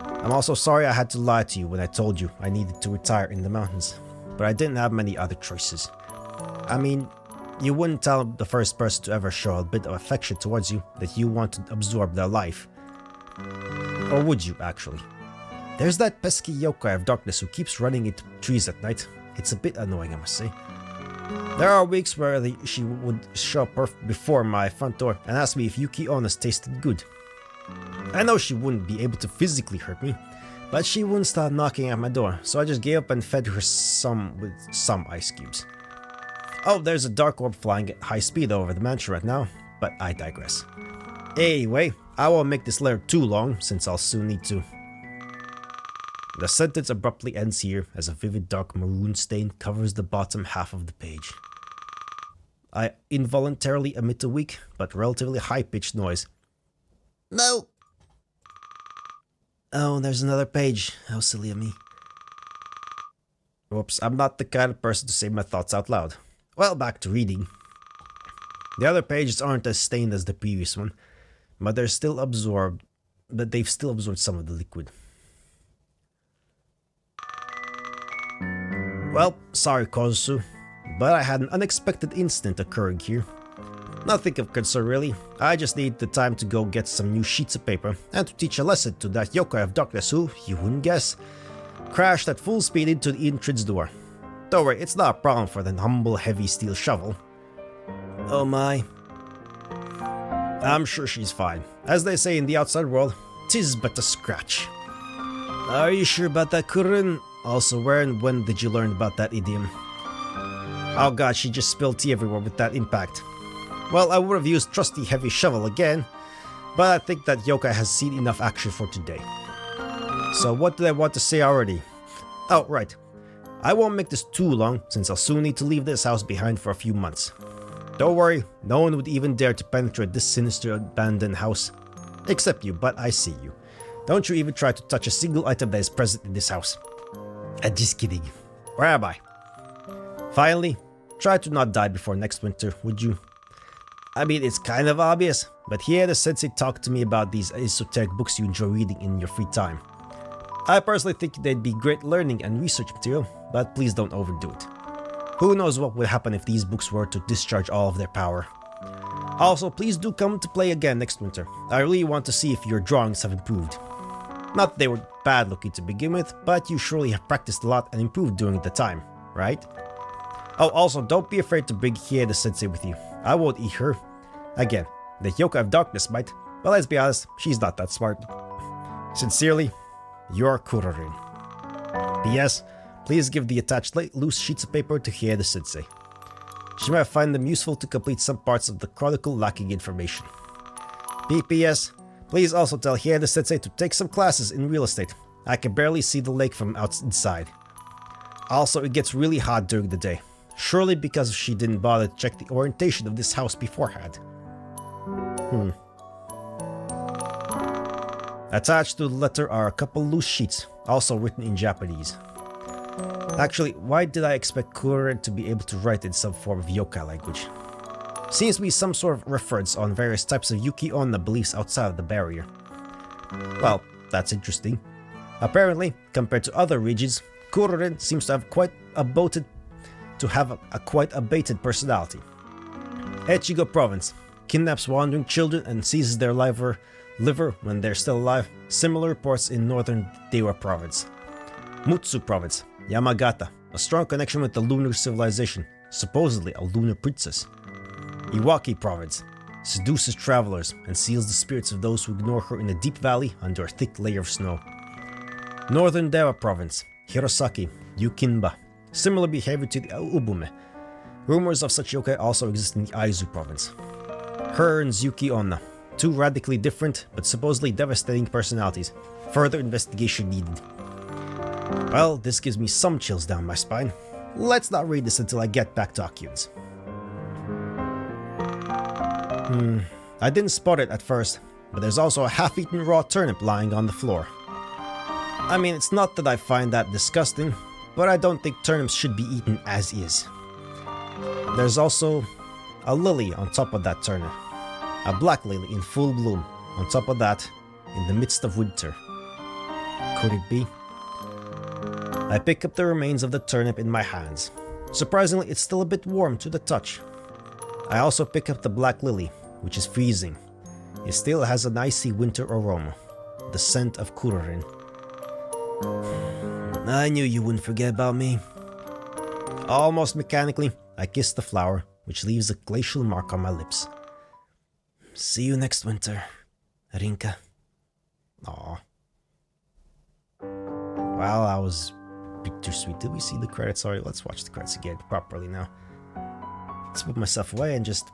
I'm also sorry I had to lie to you when I told you I needed to retire in the mountains, but I didn't have many other choices. I mean, you wouldn't tell the first person to ever show a bit of affection towards you that you want to absorb their life. Or would you, actually? There's that pesky yokai of darkness who keeps running into trees at night. It's a bit annoying, I must say. There are weeks where she would show up before my front door and ask me if Yuki Ona's tasted good. I know she wouldn't be able to physically hurt me, but she wouldn't stop knocking at my door, so I just gave up and fed her with some ice cubes. Oh, there's a dark orb flying at high speed over the mansion right now, but I digress. Anyway, I won't make this letter too long, since I'll soon need to. The sentence abruptly ends here as a vivid dark maroon stain covers the bottom half of the page. I involuntarily emit a weak but relatively high-pitched noise. No! Oh, there's another page. How silly of me. Oops, I'm not the kind of person to say my thoughts out loud. Well, back to reading. The other pages aren't as stained as the previous one, but they've still absorbed some of the liquid. Well, sorry Kozu, but I had an unexpected incident occurring here. Nothing of concern really, I just need the time to go get some new sheets of paper and to teach a lesson to that yokai of darkness who, you wouldn't guess, crashed at full speed into the entrance door. Don't worry, it's not a problem for the humble heavy steel shovel. Oh my. I'm sure she's fine. As they say in the outside world, 'tis but a scratch. Are you sure about that, Kurun? Also, where and when did you learn about that idiom? Oh god, she just spilled tea everywhere with that impact. Well, I would have used trusty heavy shovel again, but I think that yokai has seen enough action for today. So what did I want to say already? Oh, right. I won't make this too long, since I'll soon need to leave this house behind for a few months. Don't worry, no one would even dare to penetrate this sinister abandoned house. Except you, but I see you. Don't you even try to touch a single item that is present in this house. Just kidding. Where am I? Finally, try to not die before next winter, would you? I mean, it's kind of obvious, but here the sensei talked to me about these esoteric books you enjoy reading in your free time. I personally think they'd be great learning and research material, but please don't overdo it. Who knows what would happen if these books were to discharge all of their power. Also, please do come to play again next winter. I really want to see if your drawings have improved. Not that they were bad looking to begin with, but you surely have practiced a lot and improved during the time, right? Oh, also, don't be afraid to bring Hieda Sensei with you. I won't eat her. Again, the yokai of darkness might, but let's be honest, she's not that smart. Sincerely, your Kuroyuri. P.S. Please give the attached loose sheets of paper to Hieda Sensei. She might find them useful to complete some parts of the chronicle lacking information. P.P.S. Please also tell Hieda Sensei to take some classes in real estate. I can barely see the lake from inside. Also, it gets really hot during the day. Surely because she didn't bother to check the orientation of this house beforehand. Attached to the letter are a couple loose sheets, also written in Japanese. Actually, why did I expect Kuroyuri to be able to write in some form of yokai language? Seems to be some sort of reference on various types of Yuki Onna beliefs outside of the barrier. Well, that's interesting. Apparently, compared to other regions, Kuroyuri seems to have quite a baited personality. Echigo Province kidnaps wandering children and seizes their liver when they're still alive. Similar reports in northern Dewa Province. Mutsu Province, Yamagata, a strong connection with the lunar civilization, supposedly a lunar princess. Iwaki Province, seduces travelers and seals the spirits of those who ignore her in a deep valley under a thick layer of snow. Northern Dewa Province, Hirosaki, Yukinba, similar behavior to the Ubume. Rumors of such yokai also exist in the Aizu Province. Her and Zuki Onna, two radically different but supposedly devastating personalities. Further investigation needed. Well, this gives me some chills down my spine. Let's not read this until I get back to Akyuns. I didn't spot it at first, but there's also a half-eaten raw turnip lying on the floor. I mean, it's not that I find that disgusting, but I don't think turnips should be eaten as is. There's also a lily on top of that turnip. A black lily in full bloom on top of that in the midst of winter. Could it be? I pick up the remains of the turnip in my hands. Surprisingly, it's still a bit warm to the touch. I also pick up the black lily, which is freezing. It still has an icy winter aroma, the scent of kurorin. I knew you wouldn't forget about me. Almost mechanically, I kiss the flower, which leaves a glacial mark on my lips. See you next winter, Rinka. Aww. Well, that was bittersweet. Did we see the credits already? Let's watch the credits again properly now. Let's put myself away and just